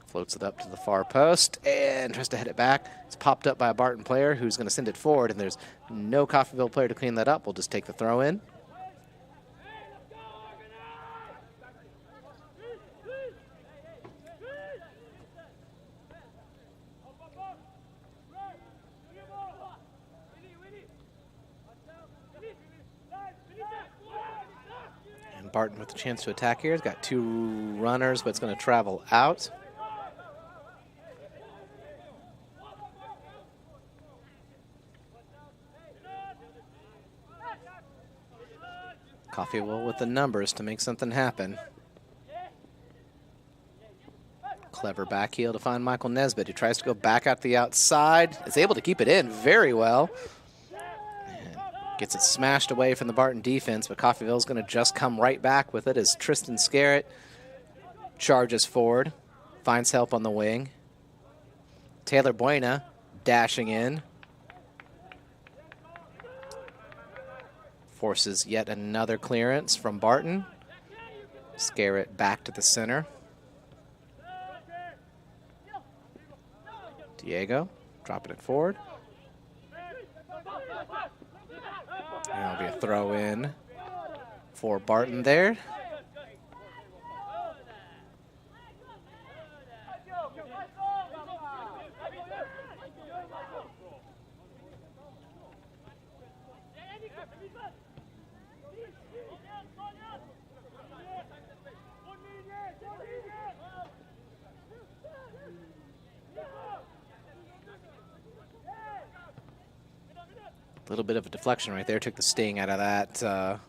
Floats it up to the far post and tries to head it back. It's popped up by a Barton player who's going to send it forward, and there's no Coffeyville player to clean that up. We'll just take the throw in. And Barton with a chance to attack here. He's got 2 runners, but it's going to travel out. Coffeyville with the numbers to make something happen. Clever back heel to find Michael Nesbitt, who tries to go back out the outside. Is able to keep it in very well. And gets it smashed away from the Barton defense, but Coffeyville's going to just come right back with it as Tristan Scarrett charges forward, finds help on the wing. Taylor Buena dashing in. Forces yet another clearance from Barton. Scarrett back to the center. Diego dropping it forward. And that'll be a throw in for Barton there. A little bit of a deflection right there. Took the sting out of that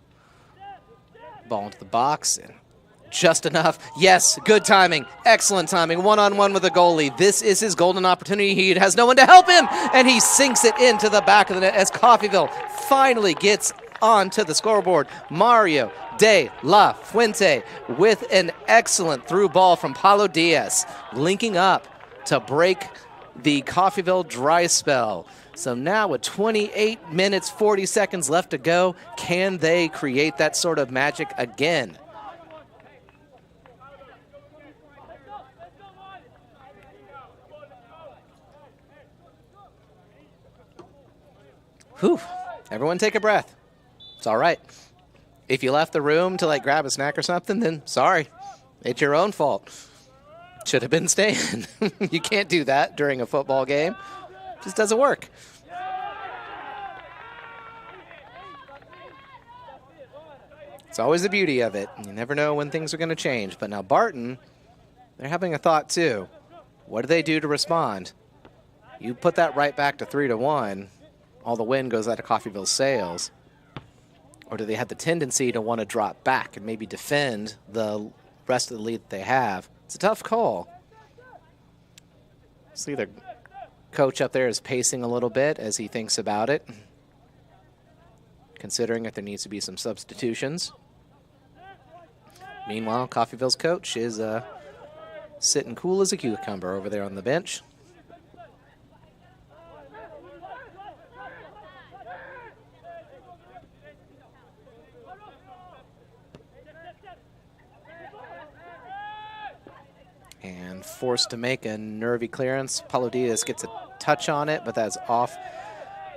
ball into the box. And Just enough. Yes, good timing. Excellent timing. One-on-one with the goalie. This is his golden opportunity. He has no one to help him, and he sinks it into the back of the net as Coffeyville finally gets onto the scoreboard. Mario de la Fuente with an excellent through ball from Paulo Diaz, linking up to break the Coffeyville dry spell. So now with 28 minutes, 40 seconds left to go, can they create that sort of magic again? Whew. Everyone take a breath. It's all right. If you left the room to like grab a snack or something, then sorry. It's your own fault. Should have been staying. You can't do that during a football game. It just doesn't work. It's always the beauty of it. You never know when things are going to change. But now Barton, they're having a thought too. What do they do to respond? You put that right back to 3-1. All the wind goes out of Coffeyville's sails. Or do they have the tendency to want to drop back and maybe defend the rest of the lead that they have? It's a tough call. See, the coach up there is pacing a little bit as he thinks about it, considering if there needs to be some substitutions. Meanwhile, Coffeyville's coach is sitting cool as a cucumber over there on the bench. And forced to make a nervy clearance. Paulo Diaz gets a touch on it, but that's off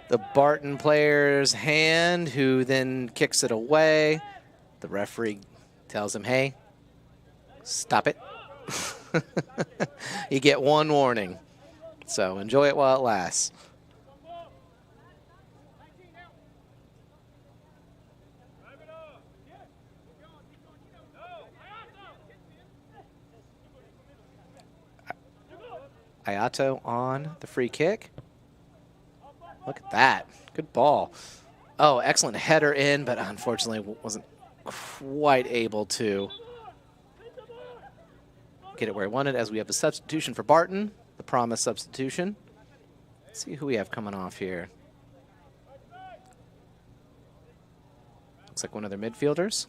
the Barton player's hand, who then kicks it away. The referee tells him, hey, stop it. You get one warning. So enjoy it while it lasts. Ayato on the free kick. Look at that. Good ball. Oh, excellent header in, but unfortunately wasn't quite able to get it where he wanted, as we have a substitution for Barton, the promised substitution. Let's see who we have coming off here. Looks like one of their midfielders.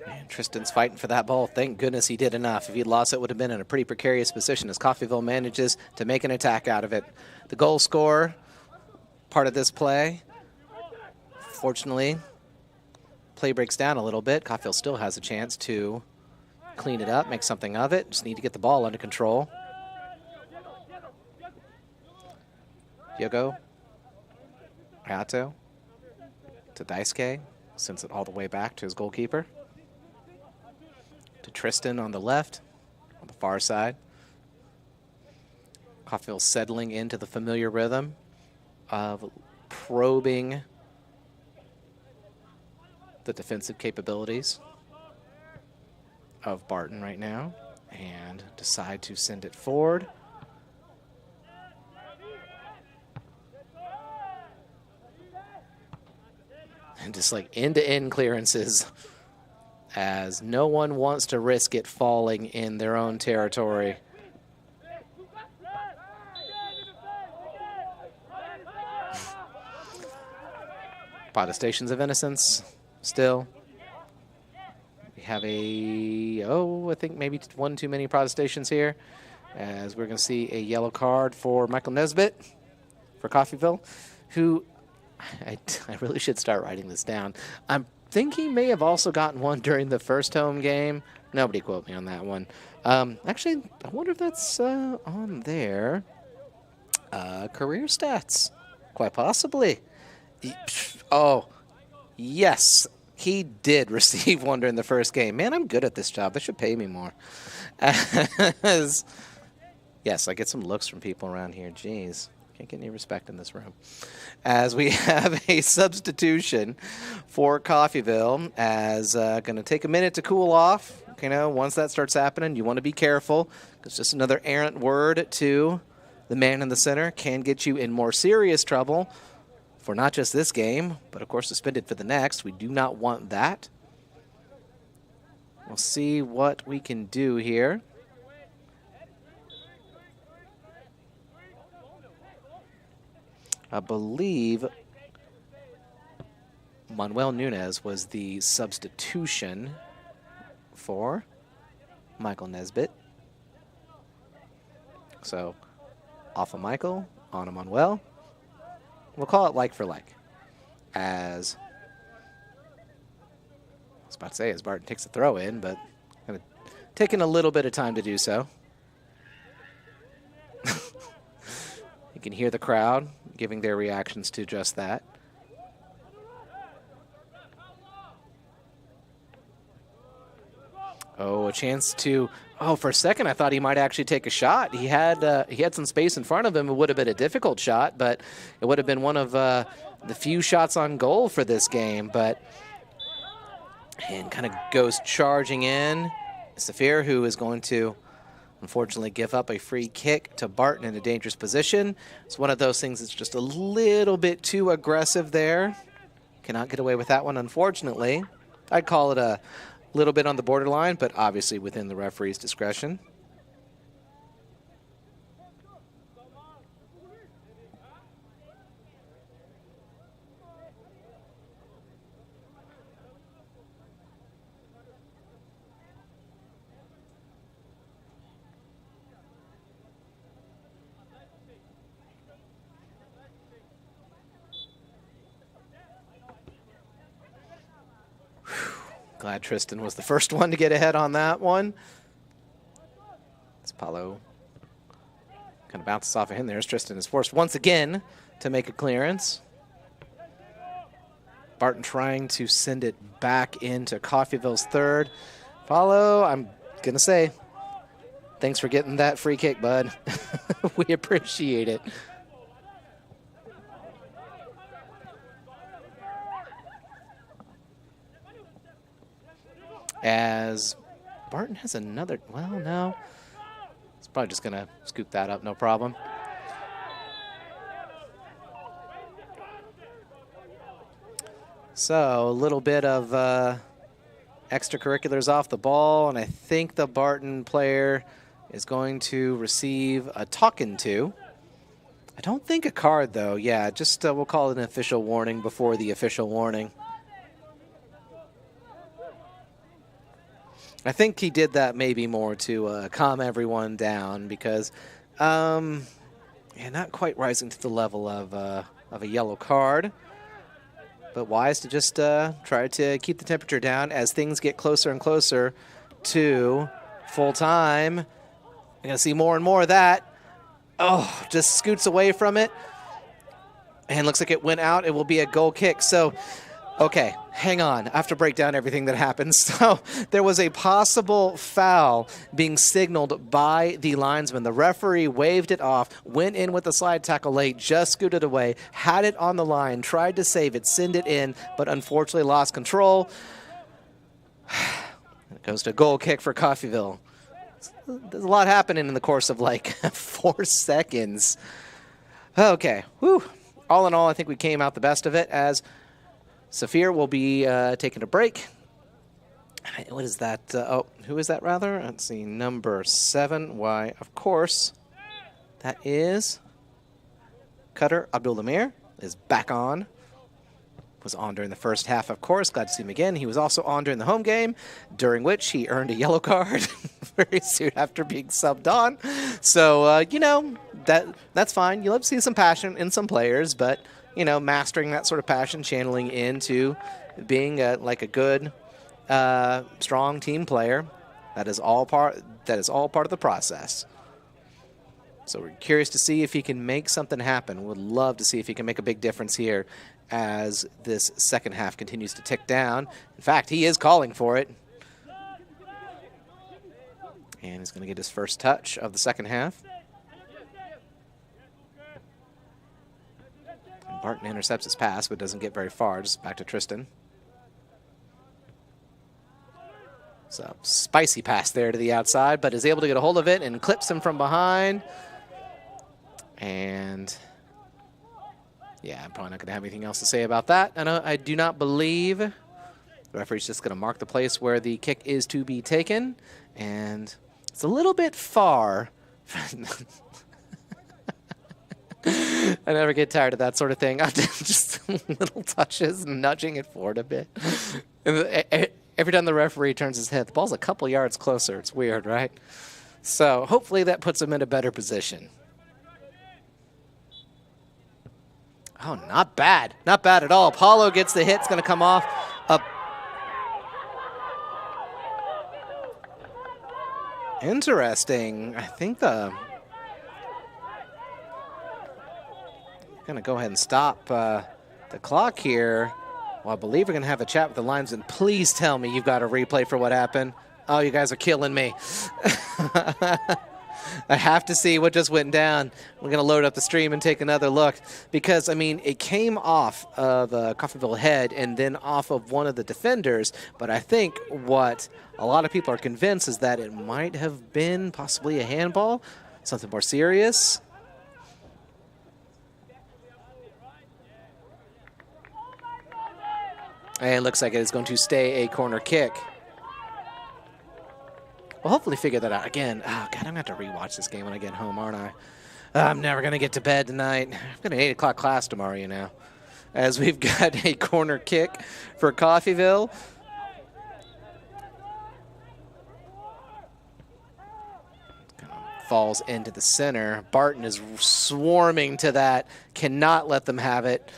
And Tristan's fighting for that ball. Thank goodness he did enough. If he'd lost, it would have been in a pretty precarious position as Coffeyville manages to make an attack out of it. The goal scorer, part of this play. Fortunately, play breaks down a little bit. Coffeyville still has a chance to clean it up, make something of it. Just need to get the ball under control. Diogo Ayato to Daisuke, sends it all the way back to his goalkeeper. To Tristan on the left, on the far side. Coffeyville settling into the familiar rhythm of probing the defensive capabilities of Barton right now, and decide to send it forward. And just like end-to-end clearances, as no one wants to risk it falling in their own territory. Protestations of innocence still. We have I think maybe one too many protestations here, as we're going to see a yellow card for Michael Nesbitt for Coffeyville, who I really should start writing this down. I think he may have also gotten one during the first home game. Nobody quote me on that one. Actually, I wonder if that's on there. Career stats, quite possibly. Oh, yes, he did receive one during the first game. Man, I'm good at this job. They should pay me more. Yes, I get some looks from people around here. Jeez. Can't get any respect in this room. As we have a substitution for Coffeyville, as going to take a minute to cool off. You know, once that starts happening, you want to be careful, because just another errant word to the man in the center can get you in more serious trouble for not just this game, but of course suspended for the next. We do not want that. We'll see what we can do here. I believe Manuel Nunez was the substitution for Michael Nesbitt. So off of Michael, on a Manuel. We'll call it like for like. As I was about to say, as Barton takes the throw in, but kind of taking a little bit of time to do so. You can hear the crowd giving their reactions to just that. Oh, a chance to, for a second I thought he might actually take a shot. He had some space in front of him. It would have been a difficult shot, but it would have been one of the few shots on goal for this game. And kind of goes charging in. Safir, who is going to unfortunately give up a free kick to Barton in a dangerous position. It's one of those things that's just a little bit too aggressive there. Cannot get away with that one, unfortunately. I'd call it a little bit on the borderline, but obviously within the referee's discretion. Glad Tristan was the first one to get ahead on that one. As Paulo kind of bounces off of him there, as Tristan is forced once again to make a clearance. Barton trying to send it back into Coffeyville's third. Paulo, I'm going to say, thanks for getting that free kick, bud. We appreciate it. As Barton has another, well, no. It's probably just going to scoop that up, no problem. So a little bit of extracurriculars off the ball, and I think the Barton player is going to receive a talking to. I don't think a card, though. Yeah, just we'll call it an official warning before the official warning. I think he did that maybe more to calm everyone down because, yeah, not quite rising to the level of a yellow card, but wise to just try to keep the temperature down as things get closer and closer to full time. You're going to see more and more of that. Oh, just scoots away from it. And looks like it went out. It will be a goal kick. So, okay, hang on. I have to break down everything that happened. So there was a possible foul being signaled by the linesman. The referee waved it off, went in with a slide tackle late, just scooted away, had it on the line, tried to save it, send it in, but unfortunately lost control. It goes to a goal kick for Coffeyville. There's a lot happening in the course of like 4 seconds. Okay, whew. All in all, I think we came out the best of it as Safir will be taking a break. What is that? Who is that, rather? Let's see, number 7. Why, of course, that is Qatar Abdul-Amir is back on. Was on during the first half, of course. Glad to see him again. He was also on during the home game, during which he earned a yellow card very soon after being subbed on. So, you know, that's fine. You love to see some passion in some players, but you know, mastering that sort of passion, channeling into being like a good, strong team player. That is all part of the process. So we're curious to see if he can make something happen. Would love to see if he can make a big difference here as this second half continues to tick down. In fact, he is calling for it. And he's going to get his first touch of the second half. Barton intercepts his pass, but doesn't get very far. Just back to Tristan. So spicy pass there to the outside, but is able to get a hold of it and clips him from behind. And yeah, I'm probably not going to have anything else to say about that. And I do not believe the referee's just going to mark the place where the kick is to be taken. And it's a little bit far. I never get tired of that sort of thing. Just little touches and nudging it forward a bit. And every time the referee turns his head, the ball's a couple yards closer. It's weird, right? So hopefully that puts him in a better position. Oh, not bad. Not bad at all. Paulo gets the hit. It's going to come off. Interesting. I think going to go ahead and stop the clock here. Well, I believe we're going to have a chat with the linesman. Please tell me you've got a replay for what happened. Oh, you guys are killing me. I have to see what just went down. We're going to load up the stream and take another look because, I mean, it came off of Coffeyville head and then off of one of the defenders. But I think what a lot of people are convinced is that it might have been possibly a handball, something more serious. And it looks like it is going to stay a corner kick. We'll hopefully figure that out. Again, oh, God, I'm going to have to rewatch this game when I get home, aren't I? I'm never going to get to bed tonight. I've got an 8 o'clock class tomorrow, you know. As we've got a corner kick for Coffeyville. Falls into the center. Barton is swarming to that. Cannot let them have it.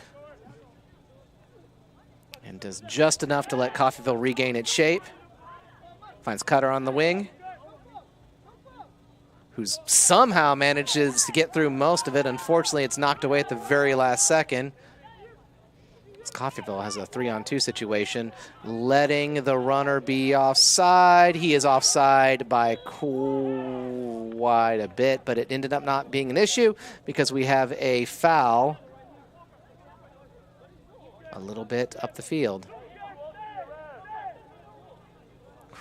And does just enough to let Coffeyville regain its shape. Finds Cutter on the wing, who somehow manages to get through most of it. Unfortunately, it's knocked away at the very last second. Coffeyville has a 3-on-2 situation, letting the runner be offside. He is offside by quite a bit, but it ended up not being an issue because we have a foul a little bit up the field.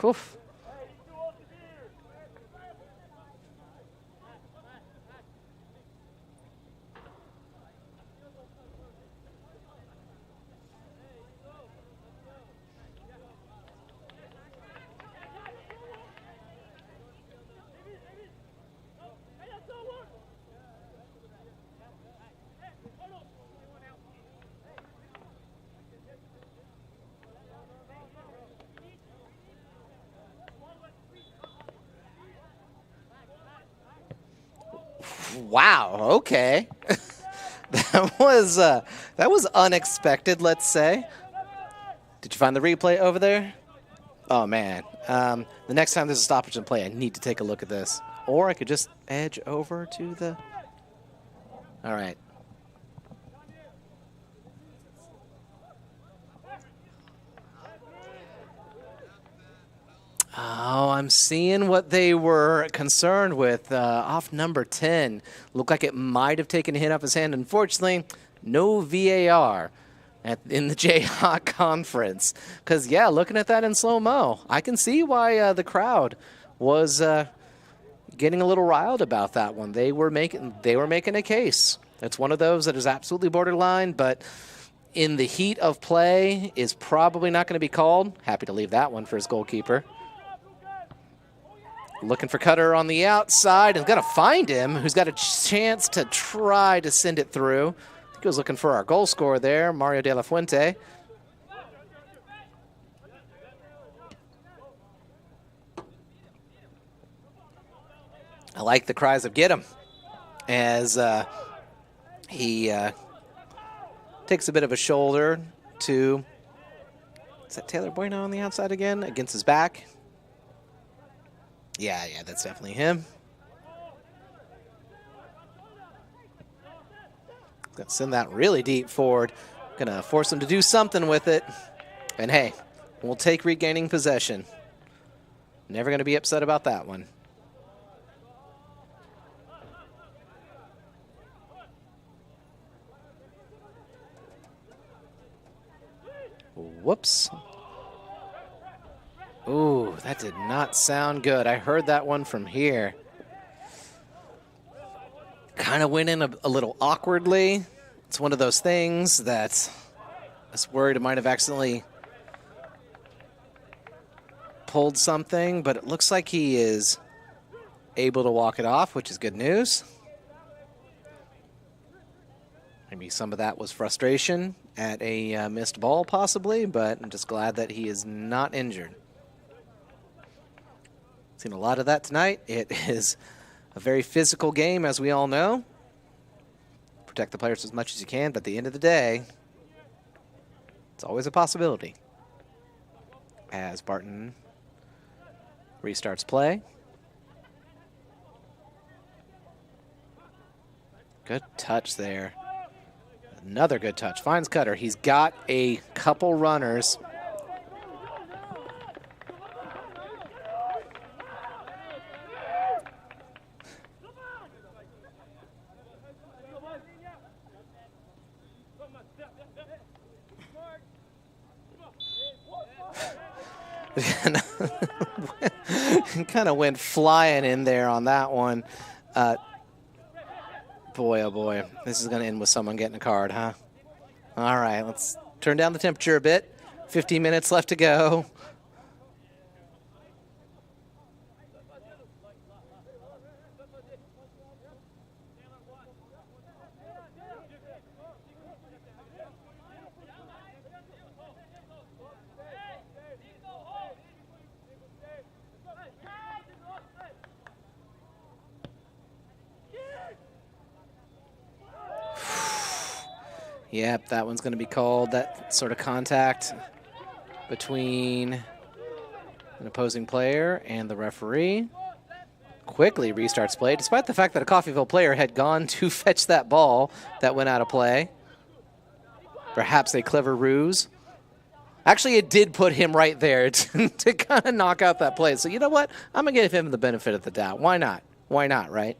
Whew. Wow, okay. that was unexpected, let's say. Did you find the replay over there? Oh, man. The next time there's a stoppage in play, I need to take a look at this. Or I could just edge over to the... All right. Oh, I'm seeing what they were concerned with off number 10. Looked like it might have taken a hit off his hand. Unfortunately, no VAR in the Jayhawk conference. Because, yeah, looking at that in slow-mo, I can see why the crowd was getting a little riled about that one. They were making a case. It's one of those that is absolutely borderline, but in the heat of play is probably not going to be called. Happy to leave that one for his goalkeeper. Looking for Cutter on the outside and going to find him, who's got a chance to try to send it through. I think he was looking for our goal scorer there, Mario De La Fuente. I like the cries of "get him" as he takes a bit of a shoulder to, is that Taylor Bueno on the outside again against his back? Yeah, that's definitely him. Gonna send that really deep forward. Gonna force him to do something with it. And hey, we'll take regaining possession. Never gonna be upset about that one. Whoops. Ooh, that did not sound good. I heard that one from here. Kind of went in a little awkwardly. It's one of those things that I was worried it might have accidentally pulled something, but it looks like he is able to walk it off, which is good news. Maybe some of that was frustration at a missed ball possibly, but I'm just glad that he is not injured. Seen a lot of that tonight. It is a very physical game, as we all know. Protect the players as much as you can, but at the end of the day, it's always a possibility. As Barton restarts play. Good touch there. Another good touch. Finds Cutter. He's got a couple runners. Kind of went flying in there on that one. Boy, oh boy, this is going to end with someone getting a card, huh? All right, let's turn down the temperature a bit. 15 minutes left to go. Yep, that one's going to be called. That sort of contact between an opposing player and the referee. Quickly restarts play, despite the fact that a Coffeyville player had gone to fetch that ball that went out of play. Perhaps a clever ruse. Actually, it did put him right there to kind of knock out that play. So you know what? I'm going to give him the benefit of the doubt. Why not? Why not, right?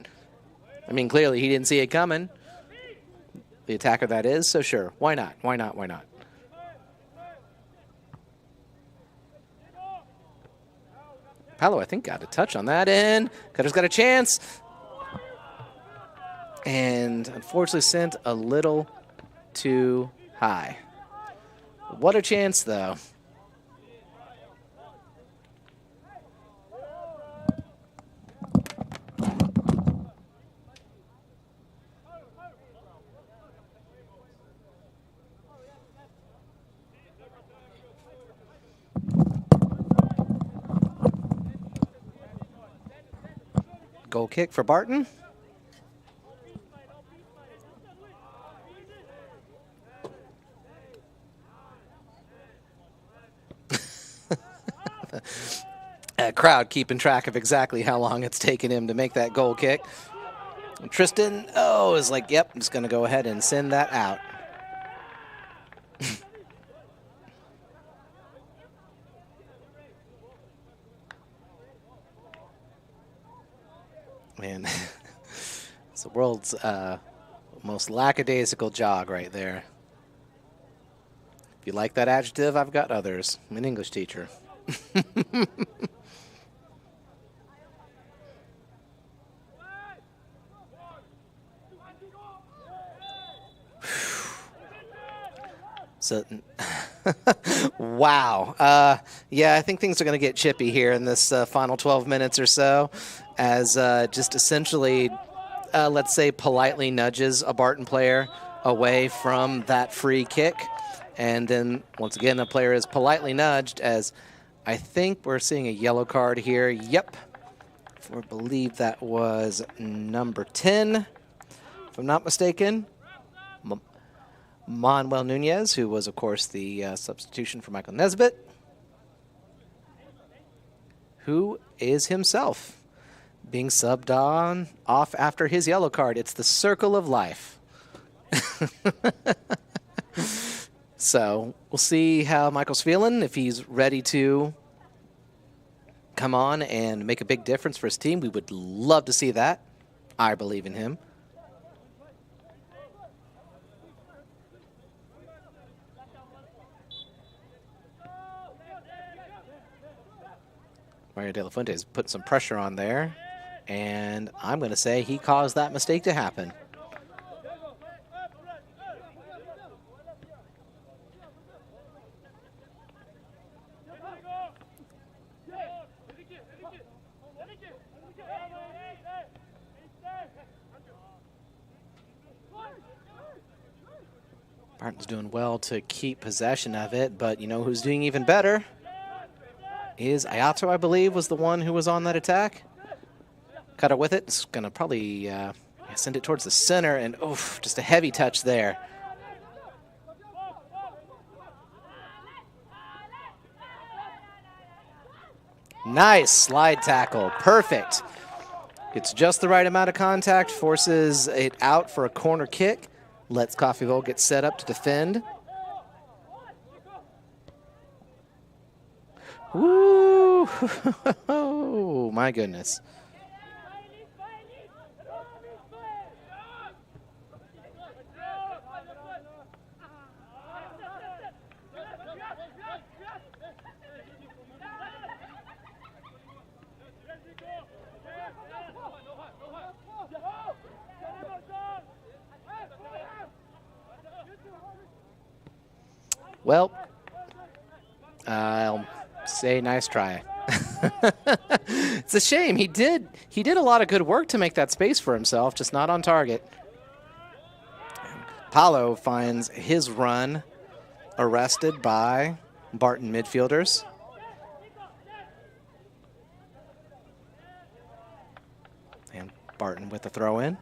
I mean, clearly he didn't see it coming. The attacker that is, so sure. Why not? Why not? Why not? Paolo, I think, got a touch on that end. Cutter's got a chance. And unfortunately sent a little too high. What a chance, though. Goal kick for Barton. Crowd keeping track of exactly how long it's taken him to make that goal kick. And Tristan, is like, yep, I'm just going to go ahead and send that out. Man, it's the world's most lackadaisical jog right there. If you like that adjective, I've got others. I'm an English teacher. So, wow. Yeah, I think things are going to get chippy here in this final 12 minutes or so, as just essentially, let's say, politely nudges a Barton player away from that free kick. And then, once again, the player is politely nudged, as I think we're seeing a yellow card here. Yep. I believe that was number 10, if I'm not mistaken. Manuel Nunez, who was, of course, the substitution for Michael Nesbitt, who is himself being subbed off after his yellow card. It's the circle of life. So we'll see how Michael's feeling, if he's ready to come on and make a big difference for his team. We would love to see that. I believe in him. Mario De La Fuente is putting some pressure on there, and I'm going to say he caused that mistake to happen. Barton's doing well to keep possession of it, but you know who's doing even better is Ayato, I believe, was the one who was on that attack. Cut it with it. It's going to probably send it towards the center, and oof, just a heavy touch there. Nice slide tackle. Perfect. It's just the right amount of contact, forces it out for a corner kick, lets Coffeyville get set up to defend. Woo! Oh, my goodness. Well, I'll say nice try. It's a shame. He did a lot of good work to make that space for himself, just not on target. Paulo finds his run arrested by Barton midfielders. And Barton with the throw in.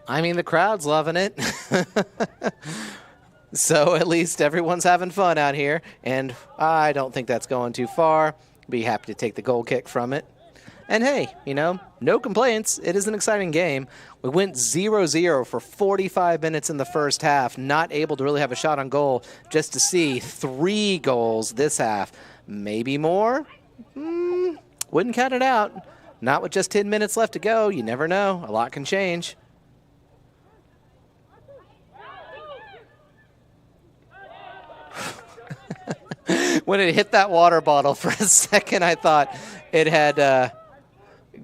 I mean, the crowd's loving it. So at least everyone's having fun out here. And I don't think that's going too far. Be happy to take the goal kick from it. And hey, you know, no complaints. It is an exciting game. We went 0-0 for 45 minutes in the first half, not able to really have a shot on goal, just to see 3 goals this half. Maybe more? Wouldn't count it out. Not with just 10 minutes left to go. You never know. A lot can change. When it hit that water bottle for a second, I thought it had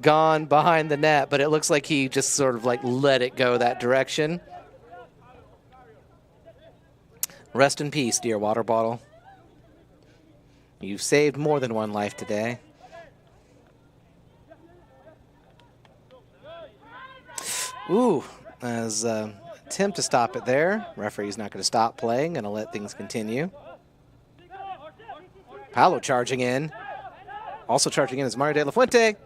gone behind the net, but it looks like he just sort of like let it go that direction. Rest in peace, dear water bottle. You've saved more than one life today. Ooh, as attempt to stop it there. Referee's not going to stop playing, going to let things continue. Paulo charging in. Also charging in is Mario De La Fuente.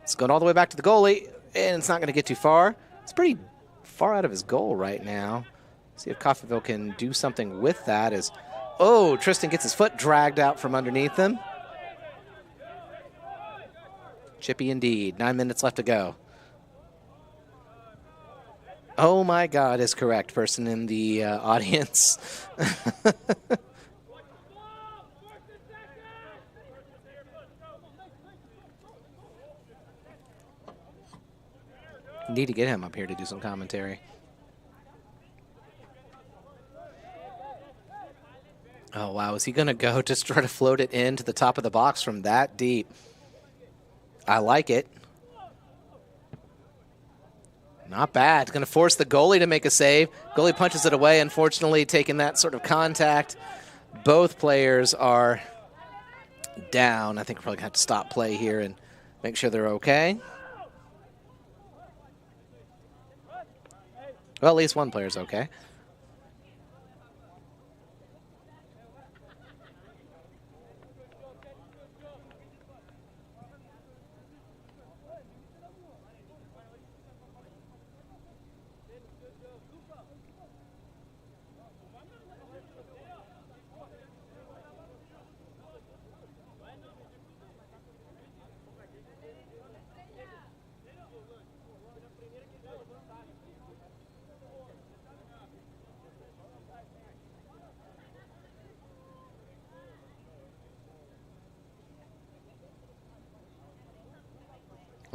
It's going all the way back to the goalie, and it's not going to get too far. It's pretty far out of his goal right now. See if Coffeyville can do something with that. Oh, Tristan gets his foot dragged out from underneath him. Chippy indeed. 9 minutes left to go. Oh my God is correct, person in the audience. Need to get him up here to do some commentary. Oh, wow. Is he going to go just try to float it into the top of the box from that deep? I like it. Not bad. It's going to force the goalie to make a save. Goalie punches it away, unfortunately, taking that sort of contact. Both players are down. I think we're probably going to have to stop play here and make sure they're okay. Well, at least one player's okay.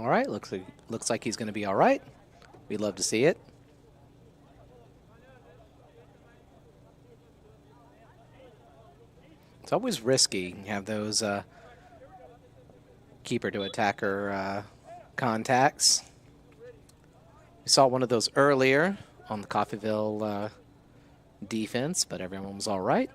All right, looks like he's going to be all right. We'd love to see it. It's always risky. You have those keeper to attacker contacts. We saw one of those earlier on the Coffeyville defense, but everyone was all right.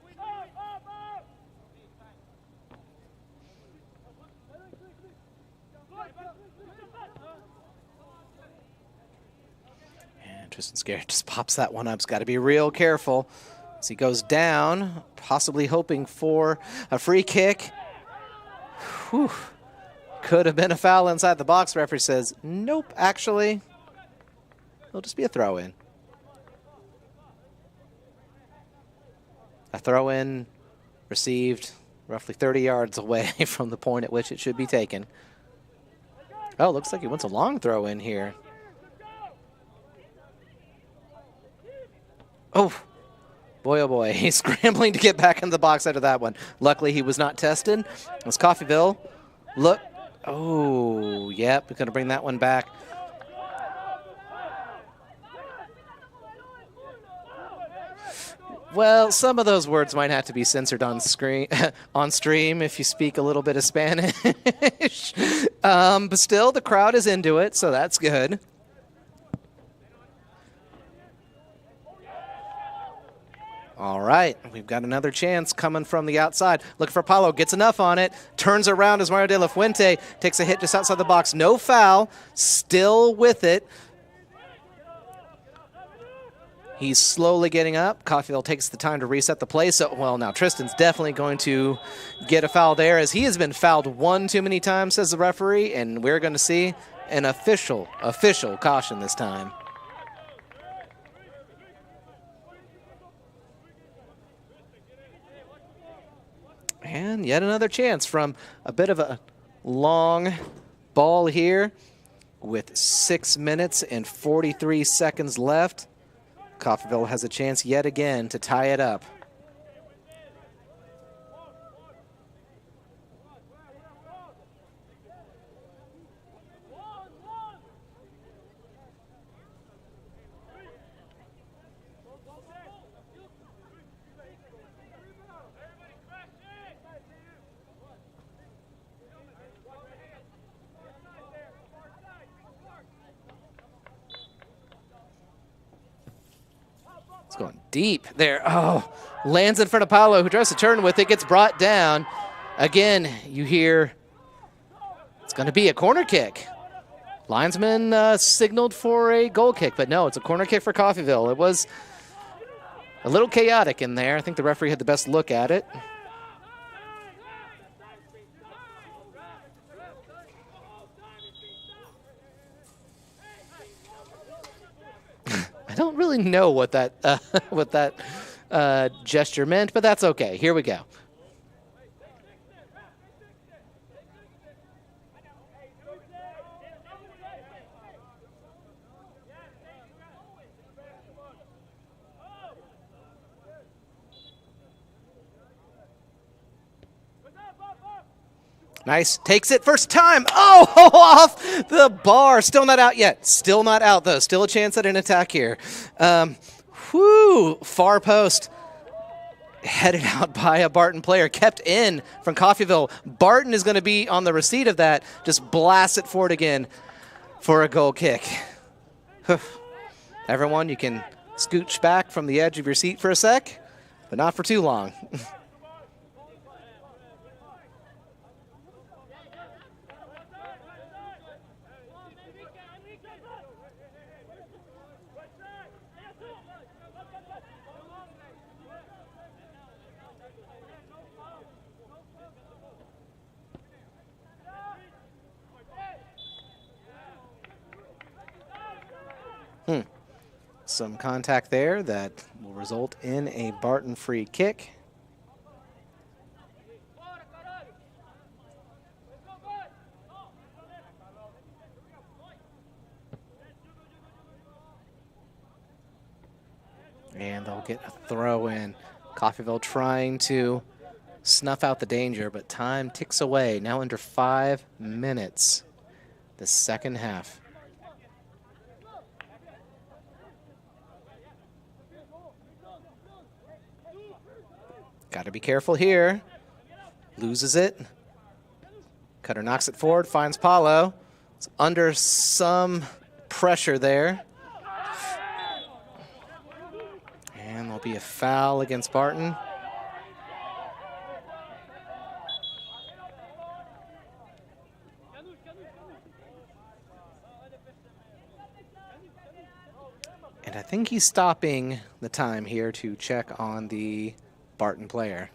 And Tristan Scared just pops that one up. He's got to be real careful as he goes down, possibly hoping for a free kick. Whew. Could have been a foul inside the box. Referee says, nope, actually, it'll just be a throw-in. A throw-in received roughly 30 yards away from the point at which it should be taken. Oh, looks like he wants a long throw-in here. Oh, boy, he's scrambling to get back in the box after that one. Luckily, he was not tested. It was Coffeyville. Look. Oh, yep, we're going to bring that one back. Well, some of those words might have to be censored on screen, on stream if you speak a little bit of Spanish. But still, the crowd is into it, so that's good. All right, we've got another chance coming from the outside. Looking for Paulo, gets enough on it, turns around as Mario de la Fuente takes a hit just outside the box. No foul, still with it. He's slowly getting up. Coffeyville takes the time to reset the play. So, well, now Tristan's definitely going to get a foul there as he has been fouled one too many times, says the referee, and we're going to see an official caution this time. And yet another chance from a bit of a long ball here with 6 minutes and 43 seconds left. Coffeyville has a chance yet again to tie it up. It's going deep there. Oh, lands in front of Paulo, who tries to turn with it, gets brought down. Again, you hear it's going to be a corner kick. Linesman signaled for a goal kick, but no, it's a corner kick for Coffeyville. It was a little chaotic in there. I think the referee had the best look at it. I don't really know what that gesture meant, but that's okay. Here we go. Nice, takes it, first time. Oh, off the bar. Still not out yet. Still not out, though. Still a chance at an attack here. Far post. Headed out by a Barton player. Kept in from Coffeyville. Barton is going to be on the receipt of that. Just blast it forward again for a goal kick. Everyone, you can scooch back from the edge of your seat for a sec, but not for too long. Some contact there that will result in a Barton free kick. And they'll get a throw in. Coffeyville trying to snuff out the danger, but time ticks away. Now under 5 minutes. the second half. Got to be careful here. Loses it. Cutter knocks it forward, finds Paulo. It's under some pressure there. And there'll be a foul against Barton. And I think he's stopping the time here to check on the Barton player.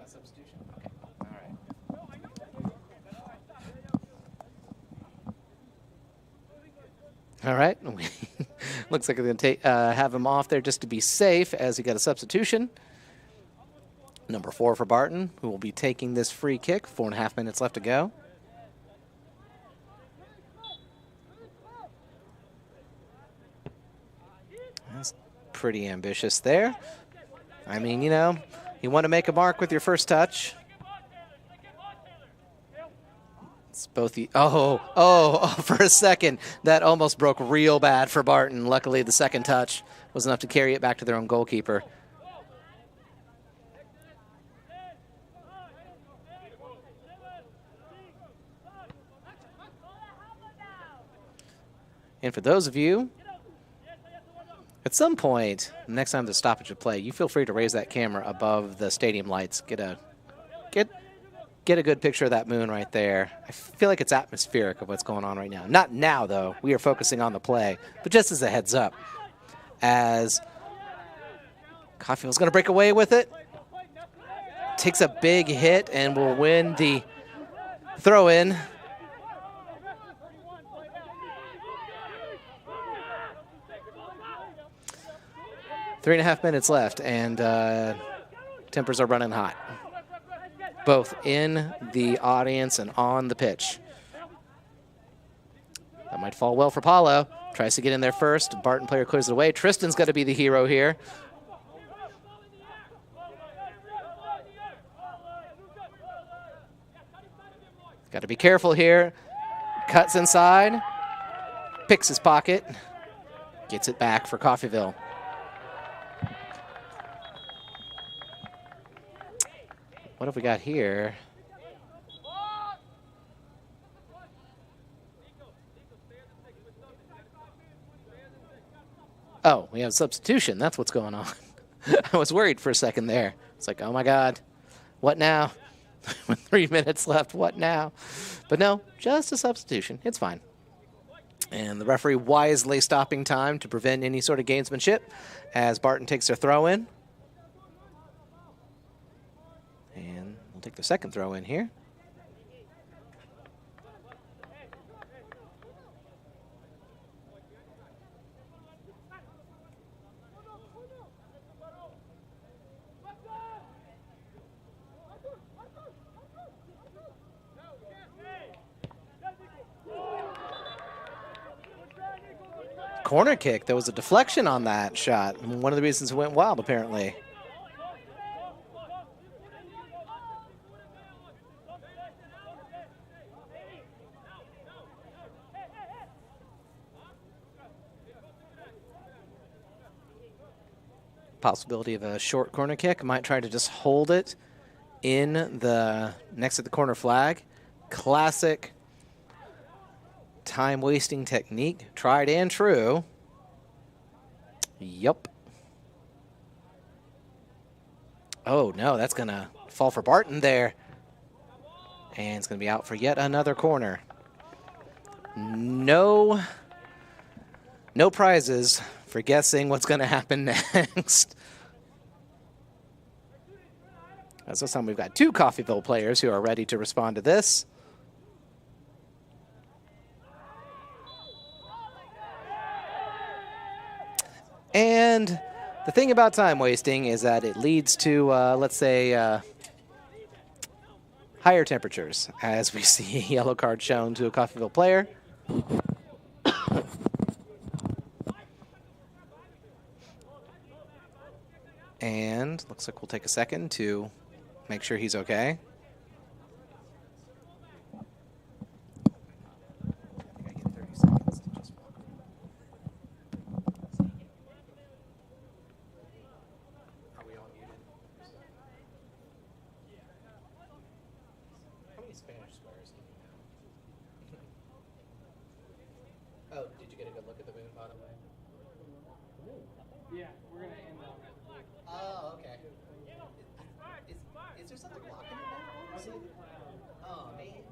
Substitution. Okay. All right. All right. Looks like we're going to have him off there just to be safe as he got a substitution. Number 4 for Barton, who will be taking this free kick. 4.5 minutes left to go. That's pretty ambitious there. I mean, you know, you want to make a mark with your first touch. It's both the, oh, for a second, that almost broke real bad for Barton. Luckily, the second touch was enough to carry it back to their own goalkeeper. And for those of you, at some point, next time the stoppage of play, you feel free to raise that camera above the stadium lights. Get a good picture of that moon right there. I feel like it's atmospheric of what's going on right now. Not now, though. We are focusing on the play, but just as a heads up, as Coffeyville's going to break away with it, takes a big hit and will win the throw-in. Three and a half minutes left, and tempers are running hot, both in the audience and on the pitch. That might fall well for Paulo. Tries to get in there first. Barton player clears it away. Tristan's got to be the hero here. Got to be careful here. Cuts inside. Picks his pocket. Gets it back for Coffeyville. What have we got here? Oh, we have substitution. That's what's going on. I was worried for a second there. It's like, oh my God, what now? 3 minutes left, what now? But no, just a substitution. It's fine. And the referee wisely stopping time to prevent any sort of gamesmanship as Barton takes their throw in. And we'll take the second throw in here. Corner kick. There was a deflection on that shot. One of the reasons it went wild, apparently. Possibility of a short corner kick. Might try to just hold it in the next to the corner flag. Classic time-wasting technique, tried and true. Yup. Oh, no, that's going to fall for Barton there. And it's going to be out for yet another corner. No prizes for guessing what's going to happen next. As this time, we've got 2 Coffeyville players who are ready to respond to this. And the thing about time wasting is that it leads to, let's say, higher temperatures, as we see a yellow card shown to a Coffeyville player. And looks like we'll take a second to make sure he's okay. Oh, did you get a good look at the moon, by the way? Yeah, we're gonna end on that. Oh, okay. Is there something blocking it now? Oh, man.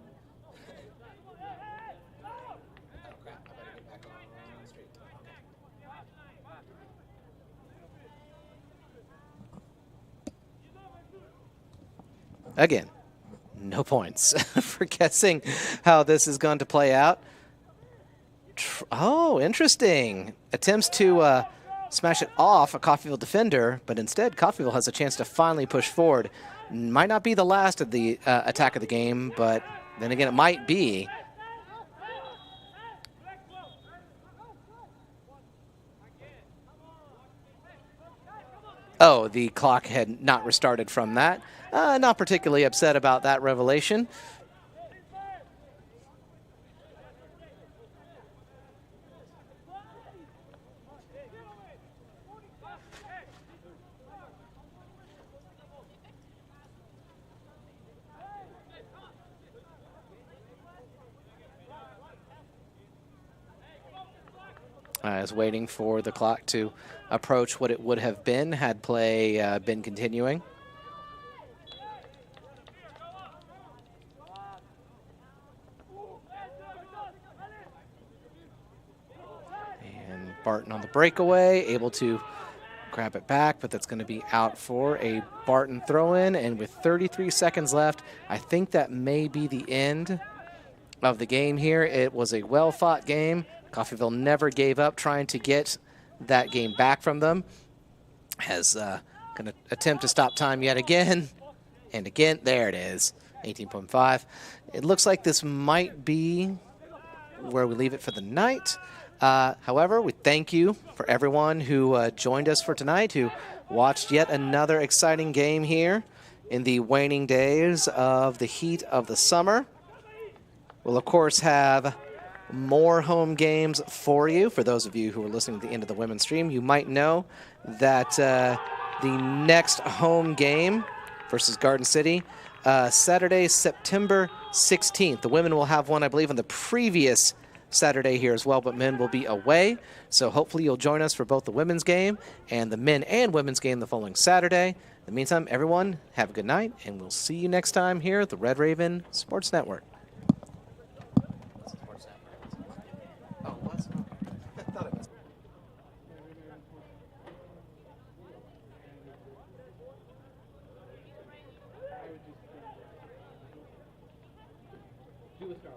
Oh, crap. I better get back on the street. Okay. Again, no points for guessing how this is going to play out. Oh, interesting. Attempts to smash it off a Coffeyville defender, but instead Coffeyville has a chance to finally push forward. Might not be the last of the attack of the game, but then again, it might be. Oh, the clock had not restarted from that. Not particularly upset about that revelation. I was waiting for the clock to approach what it would have been had play been continuing. And Barton on the breakaway, able to grab it back, but that's going to be out for a Barton throw-in. And with 33 seconds left, I think that may be the end of the game here. It was a well-fought game. Coffeyville never gave up trying to get that game back from them. Has going to attempt to stop time yet again. And again, there it is, 18.5. It looks like this might be where we leave it for the night. However, we thank you for everyone who joined us for tonight, who watched yet another exciting game here in the waning days of the heat of the summer. We'll, of course, have more home games for you. For those of you who are listening to the end of the women's stream, you might know that the next home game versus Garden City, Saturday, September 16th. The women will have one, I believe, on the previous Saturday here as well, but men will be away. So hopefully you'll join us for both the women's game and the men and women's game the following Saturday. In the meantime, everyone, have a good night, and we'll see you next time here at the Red Raven Sports Network.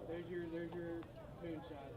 There's your moonshot.